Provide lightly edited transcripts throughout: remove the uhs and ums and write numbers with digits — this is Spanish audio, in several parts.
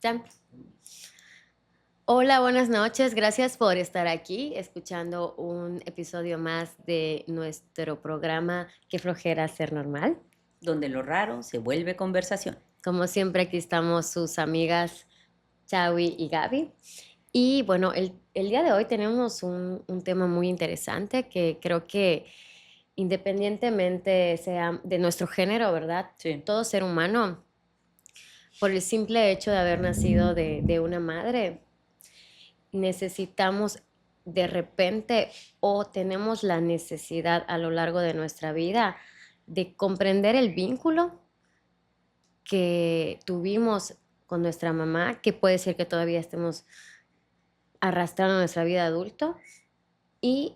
Ya. Hola, buenas noches. Gracias por estar aquí escuchando un episodio más de nuestro programa Qué flojera ser normal. Donde lo raro se vuelve conversación. Como siempre, aquí estamos sus amigas Chawi y Gaby. Y bueno, el día de hoy tenemos un tema muy interesante que creo que independientemente sea de nuestro género, ¿verdad? Sí. Todo ser humano, por el simple hecho de haber nacido de una madre, necesitamos de repente o tenemos la necesidad a lo largo de nuestra vida de comprender el vínculo que tuvimos con nuestra mamá, que puede ser que todavía estemos arrastrando nuestra vida adulto, y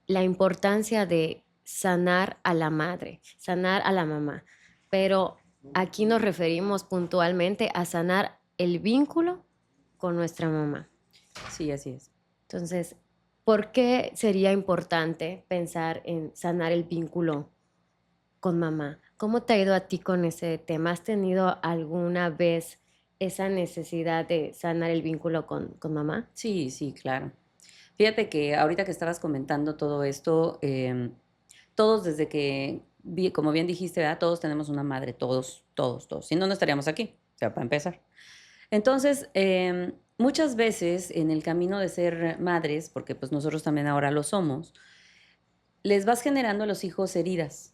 la importancia de sanar a la madre, sanar a la mamá. Pero aquí nos referimos puntualmente a sanar el vínculo con nuestra mamá. Sí, así es. Entonces, ¿por qué sería importante pensar en sanar el vínculo con mamá? ¿Cómo te ha ido a ti con ese tema? ¿Has tenido alguna vez esa necesidad de sanar el vínculo con mamá? Sí, sí, claro. Fíjate que ahorita que estabas comentando todo esto, todos desde que, como bien dijiste, ¿verdad? Todos tenemos una madre, todos, todos, todos. Si no, no estaríamos aquí, o sea, para empezar. Entonces, muchas veces en el camino de ser madres, porque pues nosotros también ahora lo somos, les vas generando a los hijos heridas,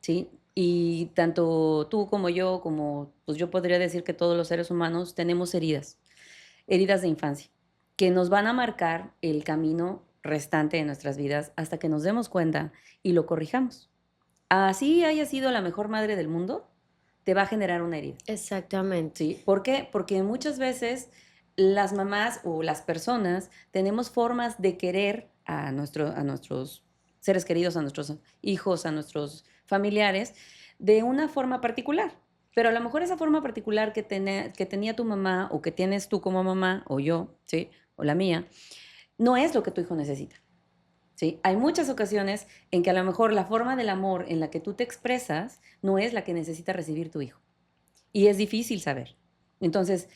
¿sí? Y tanto tú como yo, como pues yo podría decir que todos los seres humanos tenemos heridas, heridas de infancia, que nos van a marcar el camino restante de nuestras vidas hasta que nos demos cuenta y lo corrijamos. Así haya sido la mejor madre del mundo, te va a generar una herida. Exactamente. ¿Sí? ¿Por qué? Porque muchas veces las mamás o las personas tenemos formas de querer a nuestros seres queridos, a nuestros hijos, a nuestros familiares, de una forma particular. Pero a lo mejor esa forma particular que tenía tu mamá o que tienes tú como mamá o yo, ¿sí? O la mía, no es lo que tu hijo necesita. ¿Sí? Hay muchas ocasiones en que a lo mejor la forma del amor en la que tú te expresas no es la que necesita recibir tu hijo. Y es difícil saber. Entonces,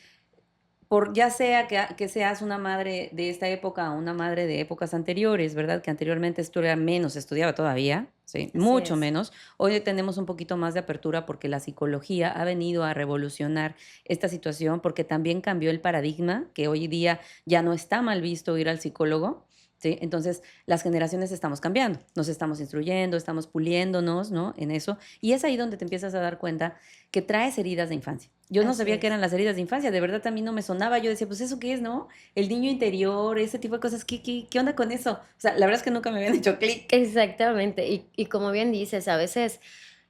por ya sea que seas una madre de esta época o una madre de épocas anteriores, ¿verdad? Que anteriormente esto era menos, se estudiaba todavía, ¿sí? Así Mucho es. menos. Hoy tenemos un poquito más de apertura porque la psicología ha venido a revolucionar esta situación porque también cambió el paradigma, que hoy día ya no está mal visto ir al psicólogo, ¿sí? Entonces, las generaciones estamos cambiando, nos estamos instruyendo, estamos puliéndonos, ¿no? En eso. Y es ahí donde te empiezas a dar cuenta que traes heridas de infancia. Yo no Así sabía que es. eran las heridas de infancia, de verdad a mí no me sonaba, yo decía, pues eso qué es, ¿no? El niño interior, ese tipo de cosas, ¿qué onda con eso? O sea, la verdad es que nunca me habían hecho clic. Exactamente. Y como bien dices, a veces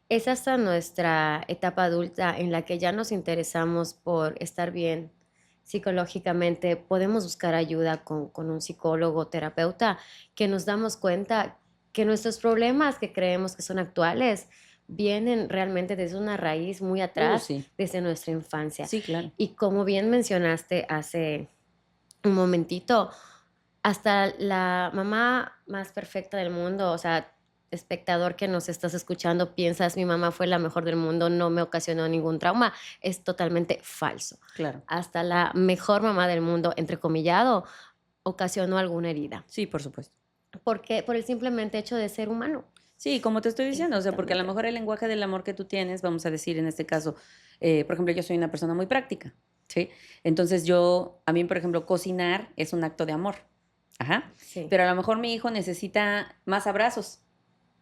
es hasta nuestra etapa adulta en la que ya nos interesamos por estar bien psicológicamente, podemos buscar ayuda con un psicólogo, terapeuta, que nos damos cuenta que nuestros problemas que creemos que son actuales vienen realmente desde una raíz muy atrás, Sí, desde nuestra infancia. sí, claro. Y como bien mencionaste hace un momentito, hasta la mamá más perfecta del mundo, o sea, espectador que nos estás escuchando, piensas, mi mamá fue la mejor del mundo, no me ocasionó ningún trauma, es totalmente falso. Claro. Hasta la mejor mamá del mundo, entrecomillado, ocasionó alguna herida. Sí, por supuesto. Porque por el simplemente hecho de ser humano. Sí, como te estoy diciendo, o sea, porque a lo Exactamente. mejor el lenguaje del amor que tú tienes, vamos a decir en este caso, por ejemplo, yo soy una persona muy práctica, ¿sí? Entonces a mí, por ejemplo, cocinar es un acto de amor, ajá, Sí. pero a lo mejor mi hijo necesita más abrazos,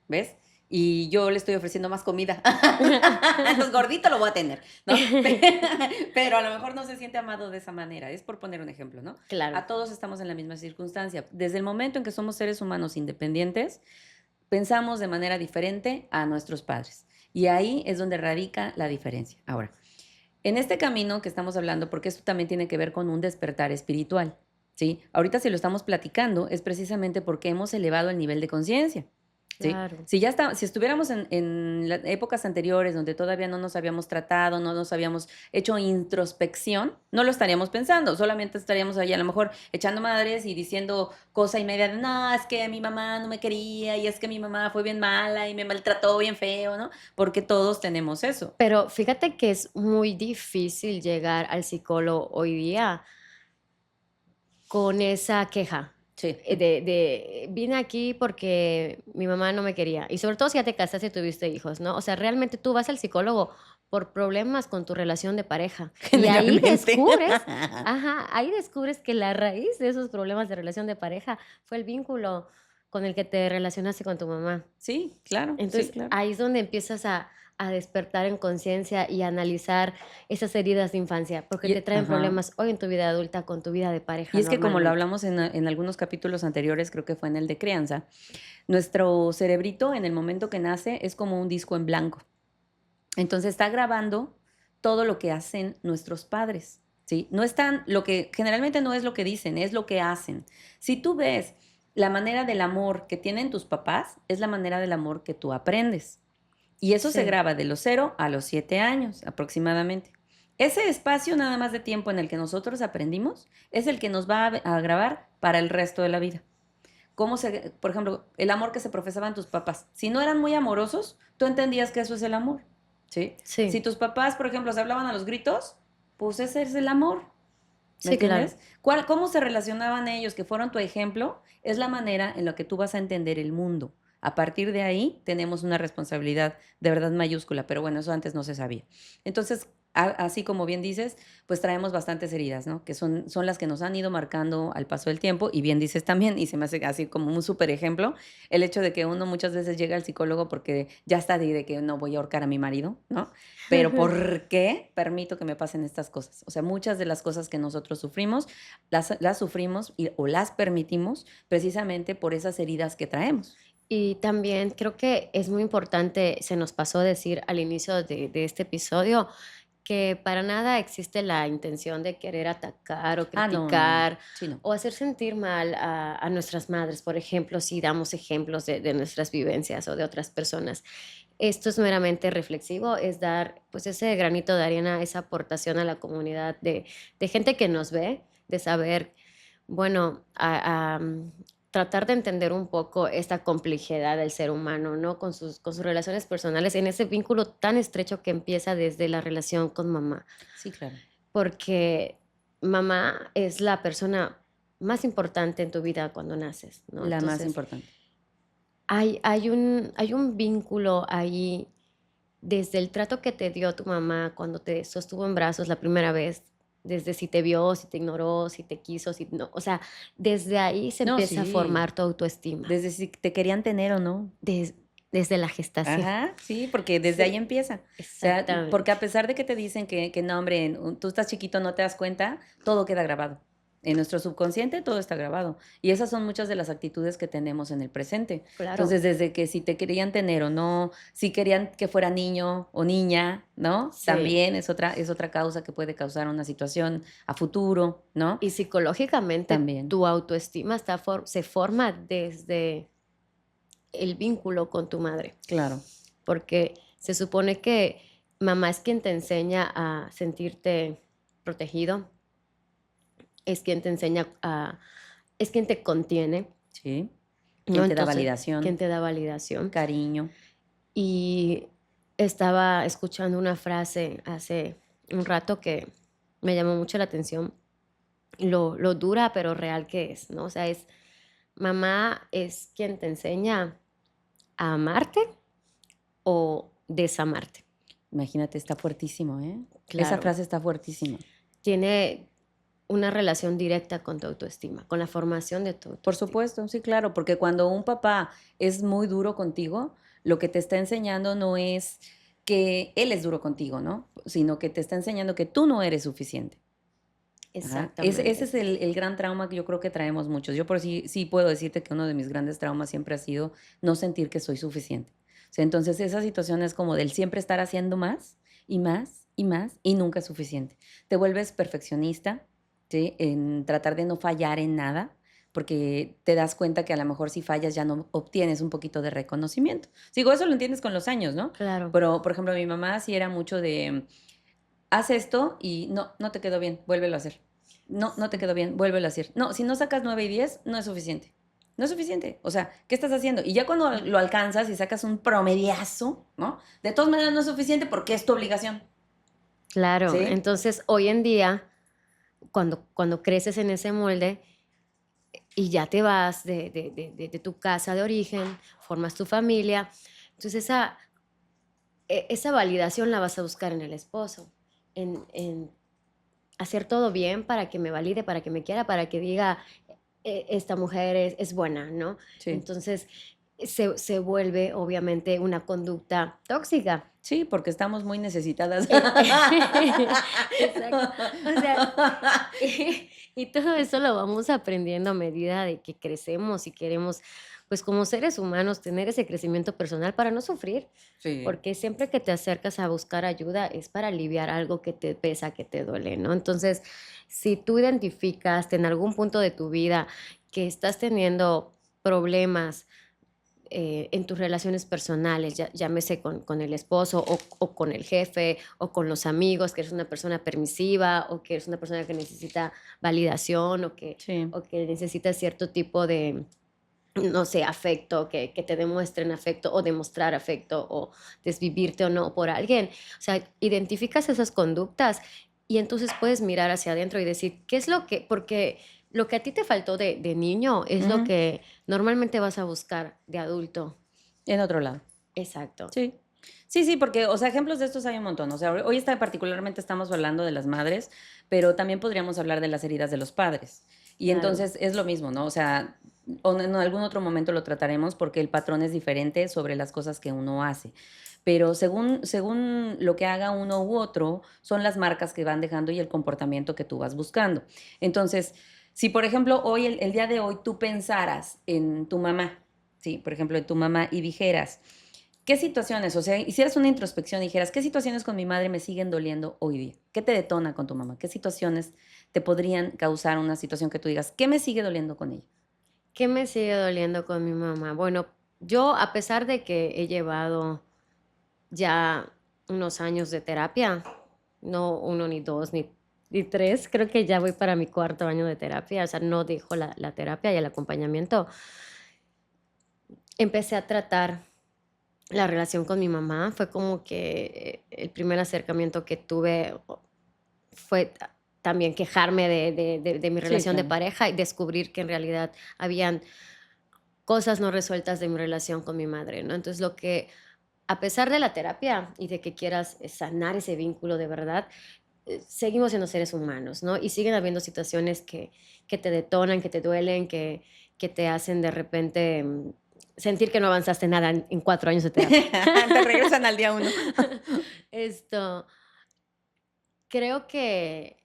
¿ves? Y yo le estoy ofreciendo más comida. Entonces, gordito lo voy a tener, ¿no? Pero a lo mejor no se siente amado de esa manera. Es por poner un ejemplo, ¿no? Claro. A todos estamos en la misma circunstancia. Desde el momento en que somos seres humanos independientes, pensamos de manera diferente a nuestros padres. Y ahí es donde radica la diferencia. Ahora, en este camino que estamos hablando, porque esto también tiene que ver con un despertar espiritual, ¿sí? Ahorita si lo estamos platicando es precisamente porque hemos elevado el nivel de conciencia. ¿Sí? Claro. Si estuviéramos en épocas anteriores donde todavía no nos habíamos tratado, no nos habíamos hecho introspección, no lo estaríamos pensando, solamente estaríamos ahí a lo mejor echando madres y diciendo cosa y media de, no, es que mi mamá no me quería y es que mi mamá fue bien mala y me maltrató bien feo, ¿no? Porque todos tenemos eso. Pero fíjate que es muy difícil llegar al psicólogo hoy día con esa queja Sí, vine aquí porque mi mamá no me quería. Y sobre todo si ya te casaste y tuviste hijos, ¿no? O sea, realmente tú vas al psicólogo por problemas con tu relación de pareja. Y ahí generalmente. descubres, ajá, ahí descubres que la raíz de esos problemas de relación de pareja fue el vínculo con el que te relacionaste con tu mamá. Sí, claro, sí, Entonces, claro. ahí es donde empiezas a despertar en conciencia y a analizar esas heridas de infancia, porque te traen Ajá. problemas hoy en tu vida adulta con tu vida de Y pareja es que como lo normalmente. hablamos en algunos capítulos anteriores, creo que fue en el de crianza, nuestro cerebrito en el momento que nace es como un disco en blanco. Entonces está grabando todo lo que hacen nuestros padres, ¿sí? No están, lo que generalmente no es lo que dicen, es lo que hacen. Si tú ves la manera del amor que tienen tus papás, es la manera del amor que tú aprendes. Y eso se Sí. graba de los 0 a los 7 años aproximadamente. Ese espacio nada más de tiempo en el que nosotros aprendimos es el que nos va a grabar para el resto de la vida. Por ejemplo, el amor que se profesaban tus papás. Si no eran muy amorosos, tú entendías que eso es el amor, ¿sí? Si Sí, tus papás, por ejemplo, se hablaban a los gritos, pues ese es el amor, ¿me sí, claro. entiendes? ¿Cómo se relacionaban ellos, que fueron tu ejemplo? Es la manera en la que tú vas a entender el mundo. A partir de ahí tenemos una responsabilidad de verdad mayúscula, pero bueno, eso antes no se sabía. Entonces, así como bien dices, pues traemos bastantes heridas, ¿no? Que son las que nos han ido marcando al paso del tiempo y bien dices también, y se me hace así como un súper ejemplo, el hecho de que uno muchas veces llega al psicólogo porque ya está de que no voy a ahorcar a mi marido, ¿no? Pero ¿por qué permito que me pasen estas cosas? O sea, muchas de las cosas que nosotros sufrimos, las sufrimos o las permitimos precisamente por esas heridas que traemos. Y también creo que es muy importante, se nos pasó decir al inicio de este episodio, que para nada existe la intención de querer atacar o Ah, no, no, no. criticar Sí, no. o hacer sentir mal a nuestras madres, por ejemplo, si damos ejemplos de nuestras vivencias o de otras personas. Esto es meramente reflexivo, es dar pues ese granito de arena, esa aportación a la comunidad de gente que nos ve, de saber, bueno, tratar de entender un poco esta complejidad del ser humano, ¿no? Con sus relaciones personales, en ese vínculo tan estrecho que empieza desde la relación con mamá, Sí, claro. porque mamá es la persona más importante en tu vida cuando naces, ¿no? La más Entonces, importante. hay un vínculo ahí desde el trato que te dio tu mamá cuando te sostuvo en brazos la primera vez, desde si te vio, si te ignoró, si te quiso, si no, o sea, desde ahí se No, empieza a sí. formar tu autoestima, Desde si te querían tener o no. desde la gestación. Ajá, sí, porque desde ahí Sí, empieza. O sea, porque a exactamente. pesar de que te dicen que no, hombre, tú estás chiquito, no te das cuenta, todo queda grabado. En nuestro subconsciente todo está grabado. Y esas son muchas de las actitudes que tenemos en el presente. Claro, Entonces, desde que si te querían tener o no, si querían que fuera niño o niña, ¿no? sí. También es otra causa que puede causar una situación a futuro, ¿no? Y psicológicamente También, tu autoestima se forma desde el vínculo con tu madre, claro. porque se supone que mamá es quien te enseña a sentirte protegido, es quien te enseña a, es quien te contiene, Sí. ¿no? ¿Quién te da Entonces, quien validación, te da validación. cariño? Y estaba escuchando una frase hace un rato que me llamó mucho la atención, lo dura pero real que es, ¿no? O sea, es, mamá es quien te enseña a amarte o desamarte. Imagínate, está fuertísimo, ¿eh? Esa Claro, frase está fuertísima. tiene una relación directa con tu autoestima, con la formación de tu Por autoestima. supuesto, sí, claro, porque cuando un papá es muy duro contigo, lo que te está enseñando no es que él es duro contigo, ¿no? Sino que te está enseñando que tú no eres suficiente. Ajá. Ese Exactamente. es el gran trauma que yo creo que traemos muchos. Yo por sí puedo decirte que uno de mis grandes traumas siempre ha sido no sentir que soy suficiente. O sea, entonces esa situación es como del siempre estar haciendo más y más y más y nunca es suficiente. Te vuelves perfeccionista, ¿sí? En tratar de no fallar en nada, porque te das cuenta que a lo mejor si fallas ya no obtienes un poquito de reconocimiento. Digo, eso lo entiendes con los años, ¿no? Claro, Pero, por ejemplo, mi mamá sí era mucho de, haz esto y no, no te quedó bien, vuélvelo a hacer. No, no te quedó bien, vuélvelo a hacer. No, si no sacas 9 y 10, no es suficiente. No es suficiente. O sea, ¿qué estás haciendo? Y ya cuando lo alcanzas y sacas un promediazo, ¿no? De todas maneras no es suficiente porque es tu obligación. claro. ¿Sí? Entonces, hoy en día, cuando creces en ese molde y ya te vas de tu casa de origen, formas tu familia, entonces esa validación la vas a buscar en el esposo, en hacer todo bien para que me valide, para que me quiera, para que diga, esta mujer es buena, ¿no? Sí. Entonces se vuelve obviamente una conducta tóxica. Sí, porque estamos muy necesitadas. Exacto. O sea, y todo eso lo vamos aprendiendo a medida de que crecemos y queremos, pues como seres humanos, tener ese crecimiento personal para no sufrir, Sí. porque siempre que te acercas a buscar ayuda es para aliviar algo que te pesa, que te duele, ¿no? Entonces, si tú identificas en algún punto de tu vida que estás teniendo problemas, en tus relaciones personales, llámese con el esposo o con el jefe o con los amigos, que eres una persona permisiva o que eres una persona que necesita validación Sí. o que necesita cierto tipo de, no sé, afecto, que te demuestren afecto o demostrar afecto o desvivirte o no por alguien. O sea, identificas esas conductas y entonces puedes mirar hacia adentro y decir, ¿qué es lo que, porque lo que a ti te faltó de niño es lo Ujú. que normalmente vas a buscar de adulto? En otro lado. Exacto. Sí. Sí, sí, porque, o sea, ejemplos de estos hay un montón. O sea, hoy está, particularmente estamos hablando de las madres, pero también podríamos hablar de las heridas de los padres. Y Claro. entonces es lo mismo, ¿no? O sea, o en algún otro momento lo trataremos porque el patrón es diferente sobre las cosas que uno hace. Pero según lo que haga uno u otro, son las marcas que van dejando y el comportamiento que tú vas buscando. Entonces, si por ejemplo hoy, el día de hoy, tú pensaras en tu mamá, sí, por ejemplo, en tu mamá y dijeras, ¿qué situaciones? O sea, hicieras una introspección y dijeras, ¿qué situaciones con mi madre me siguen doliendo hoy día? ¿Qué te detona con tu mamá? ¿Qué situaciones te podrían causar una situación que tú digas, ¿qué me sigue doliendo con ella? ¿Qué me sigue doliendo con mi mamá? Bueno, yo a pesar de que he llevado ya unos años de terapia, no uno, ni dos, ni tres, creo que ya voy para mi cuarto año de terapia, o sea, no dejo la terapia y el acompañamiento. Empecé a tratar la relación con mi mamá, fue como que el primer acercamiento que tuve fue también quejarme de mi Sí, relación de claro. pareja y descubrir que en realidad habían cosas no resueltas de mi relación con mi madre, ¿no? Entonces, lo que, a pesar de la terapia y de que quieras sanar ese vínculo de verdad, seguimos siendo seres humanos, ¿no? Y siguen habiendo situaciones que te detonan, que te duelen, que te hacen de repente sentir que no avanzaste nada en 4 años de terapia. Te regresan al día uno. Esto, creo que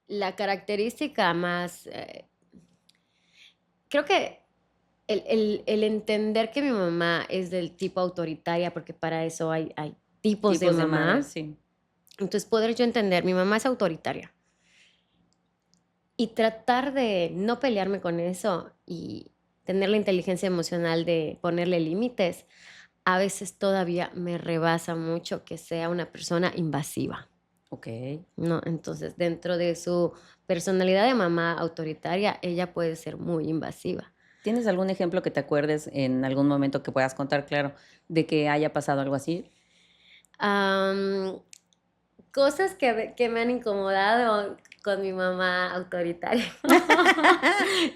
la característica más, creo que el entender que mi mamá es del tipo autoritaria, porque para eso hay tipos de Tipos de madres, mamá, sí. entonces poder yo entender, mi mamá es autoritaria y tratar de no pelearme con eso y tener la inteligencia emocional de ponerle límites, a veces todavía me rebasa mucho que sea una persona invasiva, Ok. ¿no? Entonces, dentro de su personalidad de mamá autoritaria, ella puede ser muy invasiva. ¿Tienes algún ejemplo que te acuerdes en algún momento que puedas contar, claro, de que haya pasado algo así? Am, Cosas que me han incomodado con mi mamá autoritaria.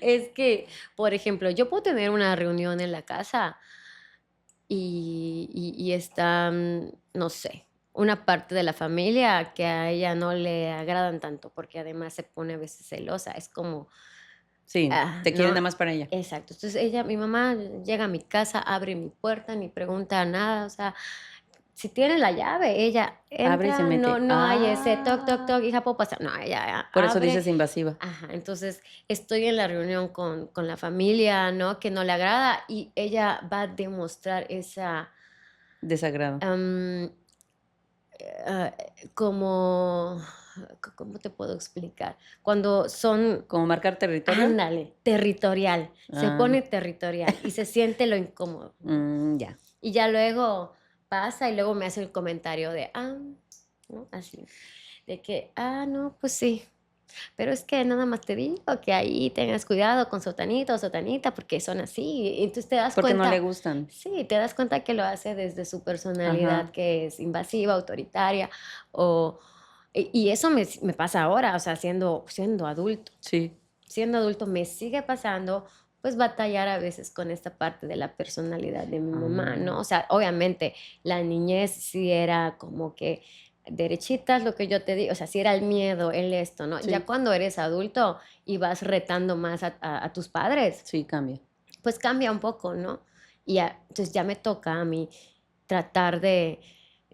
Es que, por ejemplo, yo puedo tener una reunión en la casa y está, no sé, una parte de la familia que a ella no le agradan tanto, porque además se pone a veces celosa. Es como, Sí, te quieren ¿no? nada más para ella. Exacto. Entonces mi mamá llega a mi casa, abre mi puerta, ni pregunta nada, o sea, si tiene la llave, ella Abre y se entra, no, mete. no hay ese toc, toc, Ah, toc, hija, ¿puedo pasar? No, ella por eso abre. dices invasiva. Ajá, entonces estoy en la reunión con la familia, ¿no? Que no le agrada y ella va a demostrar esa, Desagrado. am, como, ¿cómo te puedo explicar? Cuando son, ¿Como marcar territorio? ándale, territorial, se Ah, pone territorial y se siente lo incómodo, ¿no? ya. Y ya luego pasa y luego me hace el comentario de, ¿no? Así, de que, no, pues sí, pero es que nada más te digo que ahí tengas cuidado con sotanito o sotanita porque son así. Y entonces te das Porque no le cuenta, gustan. sí, te das cuenta que lo hace desde su personalidad Ajá, que es invasiva, autoritaria, o, y eso me pasa ahora, o sea, siendo adulto. sí. Siendo adulto me sigue pasando, pues batallar a veces con esta parte de la personalidad de mi mamá, Ah, ¿no? O sea, obviamente la niñez sí era como que derechitas lo que yo te digo, o sea, sí era el miedo, el esto, ¿no? Ya sí, cuando eres adulto y vas retando más a tus padres, sí, cambia. pues cambia un poco, ¿no? Entonces ya me toca a mí tratar de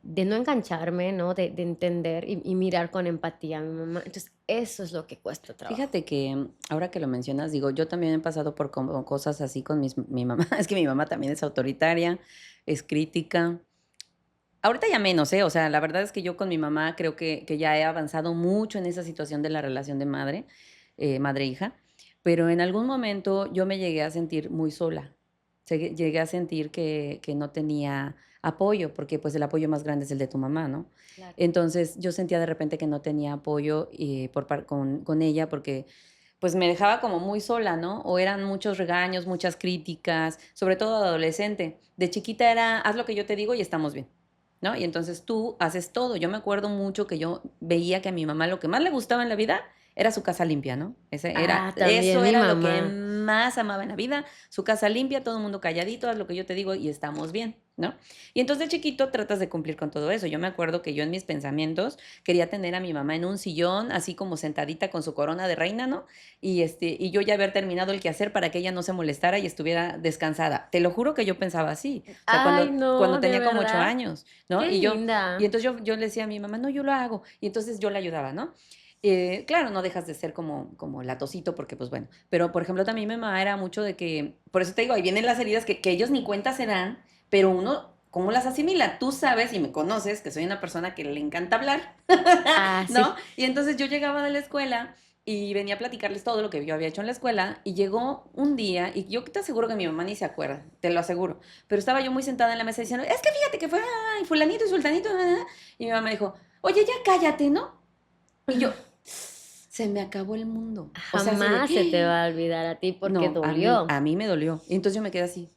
no engancharme, ¿no? De entender y mirar con empatía a mi mamá. Entonces, eso es lo que cuesta trabajo. Fíjate que ahora que lo mencionas, digo, yo también he pasado por como cosas así con mi mamá. Es que mi mamá también es autoritaria, es crítica. Ahorita ya menos, ¿eh? O sea, la verdad es que yo con mi mamá creo que ya he avanzado mucho en esa situación de la relación de madre, madre-hija, pero en algún momento yo me llegué a sentir muy sola. Llegué a sentir que no tenía apoyo, porque pues el apoyo más grande es el de tu mamá, ¿no? Claro. Entonces yo sentía de repente que no tenía apoyo con ella porque pues me dejaba como muy sola, ¿no? O eran muchos regaños, muchas críticas, sobre todo de adolescente. De chiquita era, haz lo que yo te digo y estamos bien, ¿no? Y entonces tú haces todo. Yo me acuerdo mucho que yo veía que a mi mamá lo que más le gustaba en la vida era su casa limpia, ¿no? También Eso mi era lo que mamá. más amaba en la vida, su casa limpia, todo el mundo calladito, haz lo que yo te digo y estamos bien, ¿no? Y entonces de chiquito tratas de cumplir con todo eso. Yo me acuerdo que yo en mis pensamientos quería tener a mi mamá en un sillón, así como sentadita con su corona de reina, ¿no? Y yo ya haber terminado el quehacer para que ella no se molestara y estuviera descansada. Te lo juro que yo pensaba así. O sea, Ay, cuando no, de tenía como 8 verdad. años, ¿no? Qué Y linda. entonces yo le decía a mi mamá, no, yo lo hago. Y entonces yo le ayudaba, ¿no? Claro, no dejas de ser como latosito, porque pues bueno. Pero por ejemplo, también mi mamá era mucho de que, por eso te digo, ahí vienen las heridas que ellos ni cuenta se dan, pero uno, ¿cómo las asimila? Tú sabes y me conoces que soy una persona que le encanta hablar, ¿no? Sí. Y entonces yo llegaba de la escuela y venía a platicarles todo lo que yo había hecho en la escuela y llegó un día y yo te aseguro que mi mamá ni se acuerda, te lo aseguro, pero estaba yo muy sentada en la mesa diciendo, es que fíjate que fue, ay, fulanito y sultanito, y mi mamá me dijo, oye, ya cállate, ¿no? Y yo, se me acabó el mundo. O sea, así de, Jamás se te va a olvidar a ti porque no, a mí, dolió. a mí me dolió. Y entonces yo me quedé así.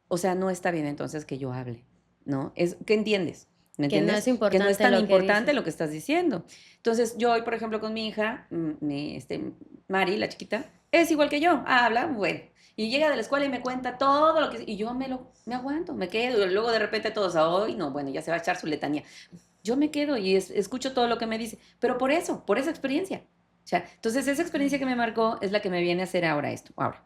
O sea, no está bien entonces que yo hable, ¿no? ¿Qué entiendes? ¿Me Que no entiendes? es Que no es importante tan lo que importante dices. lo que estás diciendo. Entonces, yo hoy, por ejemplo, con mi hija, Mari, la chiquita, es igual que yo, habla, bueno. Y llega de la escuela y me cuenta todo lo que... Y yo me aguanto, me quedo. Y luego de repente todos, ay, no, bueno, ya se va a echar su letanía. Yo me quedo y escucho todo lo que me dice, pero por esa experiencia. O sea, entonces esa experiencia que me marcó es la que me viene a hacer ahora esto. Ahora,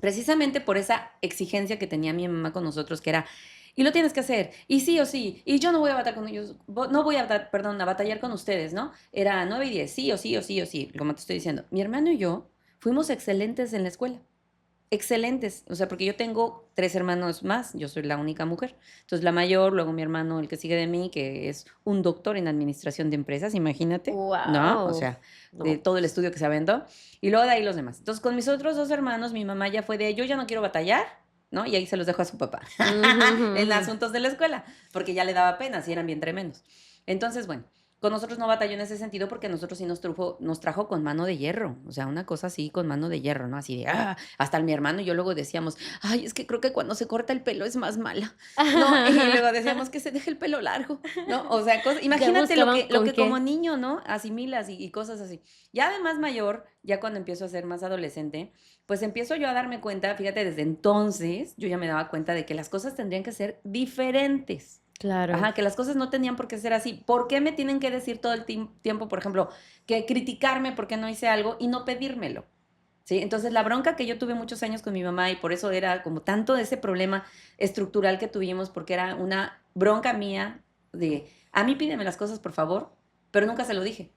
precisamente por esa exigencia que tenía mi mamá con nosotros, que era, y lo tienes que hacer, y sí o sí, y yo no voy a batallar con ellos, no voy a, perdón, a batallar con ustedes, ¿no? Era 9 y 10, sí o sí o sí o sí, como te estoy diciendo. Mi hermano y yo fuimos excelentes en la escuela. Excelentes, o sea, porque yo tengo 3 hermanos más, yo soy la única mujer. Entonces, la mayor, luego mi hermano, el que sigue de mí, que es un doctor en administración de empresas, imagínate, ¿no? O Wow. sea, de No. todo el estudio que se aventó. Y luego de ahí los demás. Entonces, con mis otros 2 hermanos, mi mamá ya fue de, yo ya no quiero batallar, ¿no? Y ahí se los dejo a su papá, Ujú, ujú, en ujú. asuntos de la escuela, porque ya le daba pena, si eran bien tremendos. Entonces, bueno. Con nosotros no batalló en ese sentido porque a nosotros sí nos trajo con mano de hierro, o sea, una cosa así con mano de hierro, ¿no? Así de, hasta mi hermano y yo luego decíamos, ay, es que creo que cuando se corta el pelo es más mala, ¿no? Y luego decíamos que se deje el pelo largo, ¿no? O sea, Ya imagínate lo buscaban que, lo con que como qué. niño, ¿no? Asimilas y cosas así. Ya de más mayor, ya cuando empiezo a ser más adolescente, pues empiezo yo a darme cuenta, fíjate, desde entonces yo ya me daba cuenta de que las cosas tendrían que ser diferentes. Claro. Ajá, que las cosas no tenían por qué ser así. ¿Por qué me tienen que decir todo el tiempo, por ejemplo, que criticarme porque no hice algo y no pedírmelo? ¿Sí? Entonces, la bronca que yo tuve muchos años con mi mamá y por eso era como tanto ese problema estructural que tuvimos, porque era una bronca mía de, a mí pídeme las cosas, por favor, pero nunca se lo dije.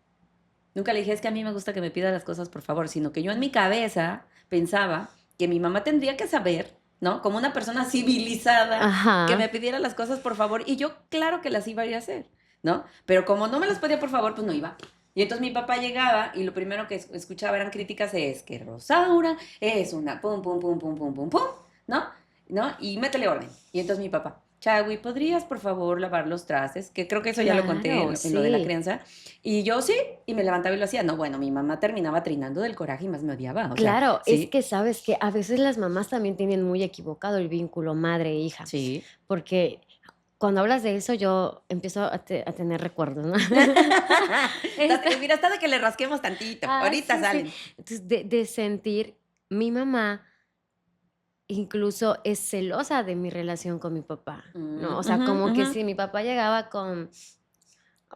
Nunca le dije, es que a mí me gusta que me pida las cosas, por favor, sino que yo en mi cabeza pensaba que mi mamá tendría que saber, ¿no? Como una persona civilizada, que me Ajá. pidiera las cosas, por favor, y yo claro que las iba a ir a hacer, ¿no? Pero como no me las pedía, por favor, pues no iba. Y entonces mi papá llegaba y lo primero que escuchaba eran críticas es que Rosaura es una pum, pum, pum, pum, pum, pum, pum, ¿no? ¿No? Y métele orden. Y entonces mi papá, Chagui, ¿podrías por favor lavar los trastes? Que creo que eso ya lo conté Claro, en lo de la sí. crianza. Y yo sí, y me levantaba y lo hacía. No, bueno, mi mamá terminaba trinando del coraje y más me odiaba. O sea, Claro, es sí, que sabes que a veces las mamás también tienen muy equivocado el vínculo madre-hija, sí. porque cuando hablas de eso yo empiezo a tener recuerdos, ¿no? Esta Mira, hasta de que le rasquemos tantito. Ahorita sí, sí. salen. Entonces, de sentir mi mamá incluso es celosa de mi relación con mi papá, Mm, ¿no? O sea, ujú, como que ujú. si mi papá llegaba con,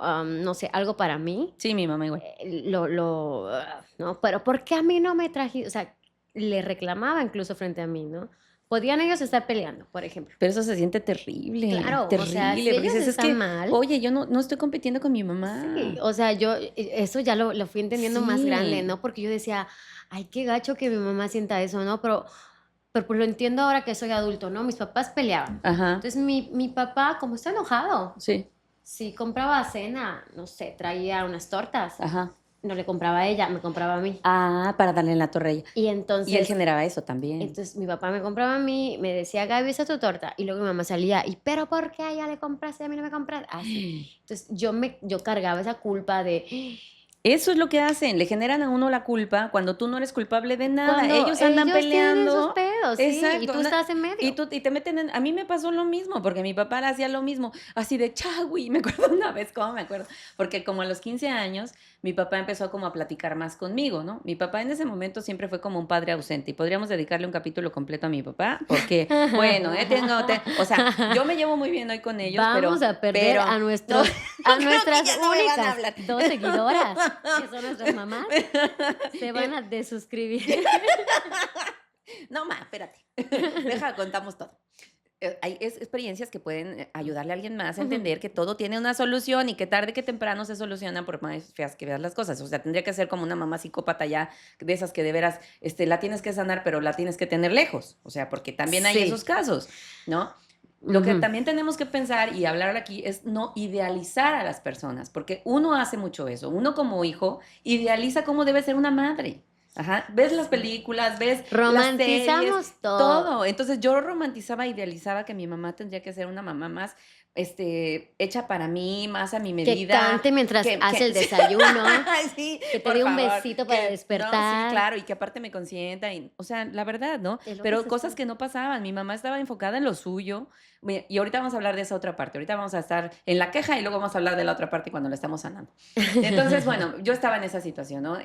no sé, algo para mí, Sí, mi mamá igual. ¿no? Pero ¿por qué a mí no me trajiste? O sea, le reclamaba incluso frente a mí, ¿no? Podían ellos estar peleando, por ejemplo. Pero eso se siente terrible, Claro, o sea, terrible, si porque ellos dices, es están que, mal, oye, yo no estoy compitiendo con mi sí, mamá. o sea, yo eso ya lo fui entendiendo más grande, Sí, ¿no? Porque yo decía: "Ay, qué gacho que mi mamá sienta eso", ¿no? Pero pues lo entiendo ahora que soy adulto, ¿no? Mis papás peleaban. ajá, Entonces mi papá, como está enojado, sí, si compraba cena, no sé, traía unas tortas, ajá. no le compraba a ella, me compraba a mí. Ah, para darle en la torre a ella. Y Y él entonces generaba eso también. entonces mi papá me compraba a mí, me decía: "Gaby, esa es tu torta", y luego mi mamá salía: "¿Y pero por qué a ella le compraste y a mí no me compraste?". Así. Entonces yo cargaba esa culpa de Eso es lo que hacen, le generan a uno la culpa cuando tú no eres culpable de nada. cuando Ellos andan ellos tienen sus peleando. pedos, sí, y Exacto. tú estás en Y medio. tú y te meten en a mí me pasó lo mismo, porque mi papá hacía lo mismo, así de chagui, me acuerdo una vez, ¿cómo me acuerdo? Porque como a los 15 años, mi papá empezó como a platicar más conmigo, ¿no? Mi papá en ese momento siempre fue como un padre ausente y podríamos dedicarle un capítulo completo a mi papá, porque, bueno, o sea, yo me llevo muy bien hoy con ellos, Vamos a perder pero no, a creo que nuestras ya no me van a únicas hablar. 2 seguidoras, que son nuestras mamás, se van a desuscribir. No, ma, espérate. Deja, contamos todo. Hay experiencias que pueden ayudarle a alguien más a Ujú. entender que todo tiene una solución y que tarde que temprano se soluciona por más feas que veas las cosas. O sea, tendría que ser como una mamá psicópata ya, de esas que de veras la tienes que sanar, pero la tienes que tener lejos. O sea, porque también hay esos Sí, casos, ¿no? Lo que ujú. también tenemos que pensar y hablar aquí es no idealizar a las personas, porque uno hace mucho eso. Uno como hijo idealiza cómo debe ser una madre. Ajá. Ves las Sí. películas, ves las series, Romantizamos todo. todo. Entonces yo romantizaba, idealizaba que mi mamá tendría que ser una mamá más, hecha para mí, más a mi Que medida, cante mientras hace que el desayuno, sí, que te por dé un favor, besito para que no, sí, despertar. claro, y que aparte me consienta y, o sea, la verdad, ¿no? Es lo que Pero se cosas espera. que no pasaban. Mi mamá estaba enfocada en lo suyo. Y ahorita vamos a hablar de esa otra parte. Ahorita vamos a estar en la queja y luego vamos a hablar de la otra parte cuando la estamos sanando. Entonces, bueno, yo estaba en esa situación, ¿no?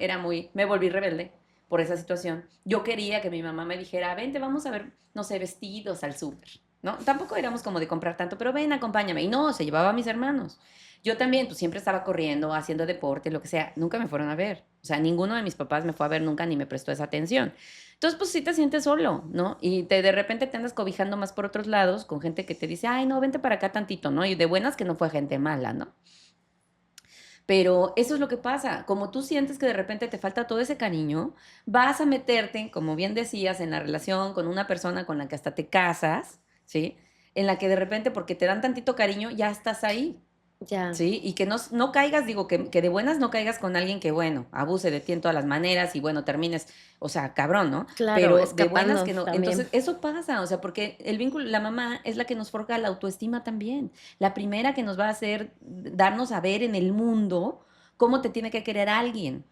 Me volví rebelde por esa situación. Yo quería que mi mamá me dijera, vente, vamos a ver, no sé, vestidos al súper, ¿no? Tampoco éramos como de comprar tanto, pero ven, acompáñame. Y no, se llevaba a mis hermanos. Yo también, pues siempre estaba corriendo, haciendo deporte, lo que sea. Nunca me fueron a ver. O sea, ninguno de mis papás me fue a ver nunca ni me prestó esa atención. Entonces, pues sí te sientes solo, ¿no? Y de repente te andas cobijando más por otros lados con gente que te dice, ay, no, vente para acá tantito, ¿no? Y de buenas que no fue gente mala, ¿no? Pero eso es lo que pasa. Como tú sientes que de repente te falta todo ese cariño, vas a meterte, como bien decías, en la relación con una persona con la que hasta te casas, ¿sí? En la que de repente, porque te dan tantito cariño, ya estás ahí. Ya, Sí, y que no caigas, digo, que de buenas no caigas con alguien que, bueno, abuse de ti en todas las maneras y, bueno, termines, o sea, cabrón, ¿no? claro, Pero de buenas escapando que no. también. Entonces, eso pasa, o sea, porque el vínculo, la mamá es la que nos forja la autoestima también. La primera que nos va a hacer darnos a ver en el mundo cómo te tiene que querer alguien,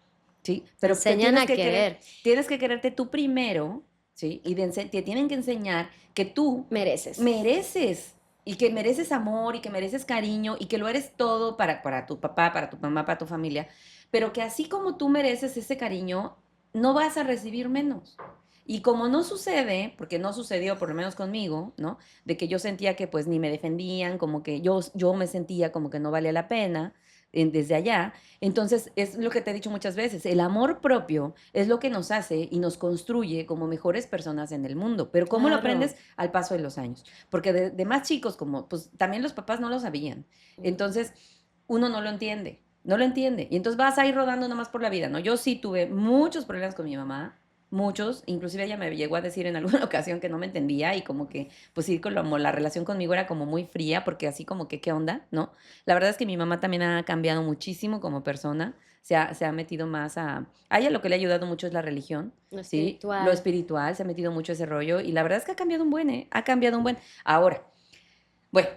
¿sí? Te Pero te enseñan a querer. tienes que quererte tú primero, ¿sí? Y te tienen que enseñar que tú Mereces. mereces y que mereces amor y que mereces cariño y que lo eres todo para tu papá, para tu mamá, para tu familia, pero que así como tú mereces ese cariño, no vas a recibir menos. Y como no sucede, porque no sucedió por lo menos conmigo, ¿no? De que yo sentía que pues ni me defendían, como que yo me sentía como que no valía la pena desde allá. Entonces, es lo que te he dicho muchas veces, el amor propio es lo que nos hace y nos construye como mejores personas en el mundo. Pero ¿cómo lo aprendes? Claro. Al paso de los años. Porque de más chicos, como pues también los papás no lo sabían. Entonces, uno no lo entiende, no lo entiende. Y entonces vas a ir rodando nomás por la vida, ¿no? Yo sí tuve muchos problemas con mi mamá, muchos, inclusive ella me llegó a decir en alguna ocasión que no me entendía y como que, pues sí, como la relación conmigo era como muy fría, porque así como que, ¿qué onda? ¿No? La verdad es que mi mamá también ha cambiado muchísimo como persona, se ha metido más a ella lo que le ha ayudado mucho es la religión, Lo ¿sí? Lo espiritual. espiritual, se ha metido mucho ese rollo y la verdad es que ha cambiado un buen, ¿eh? Ha cambiado un buen. Ahora, bueno,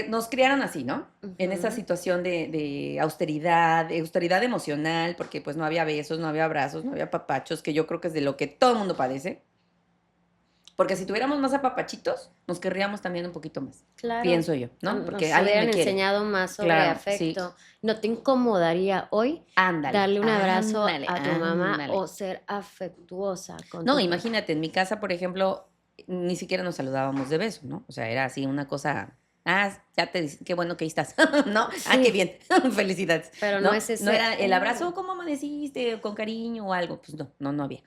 nos criaron así, ¿no? En esa Ujú. situación de austeridad emocional, porque pues no había besos, no había abrazos, no había papachos, que yo creo que es de lo que todo el mundo padece. Porque si tuviéramos más apapachitos, nos querríamos también un poquito más, Claro. pienso yo, ¿no? Porque Nos alguien hubieran me quiere. enseñado más sobre Claro, sí. afecto. ¿No te incomodaría hoy Ándale, darle un abrazo ándale, a tu mamá ándale. o ser afectuosa con No, tu imagínate, en mi casa, por ejemplo, ni siquiera nos saludábamos de beso, ¿no? O sea, era así una cosa, ya te qué bueno que ahí estás, ¿no? Ah, qué Sí, bien, felicidades, pero no ¿no? es No ese era el abrazo, ¿cómo amaneciste? Con cariño o algo, pues no, no, no había.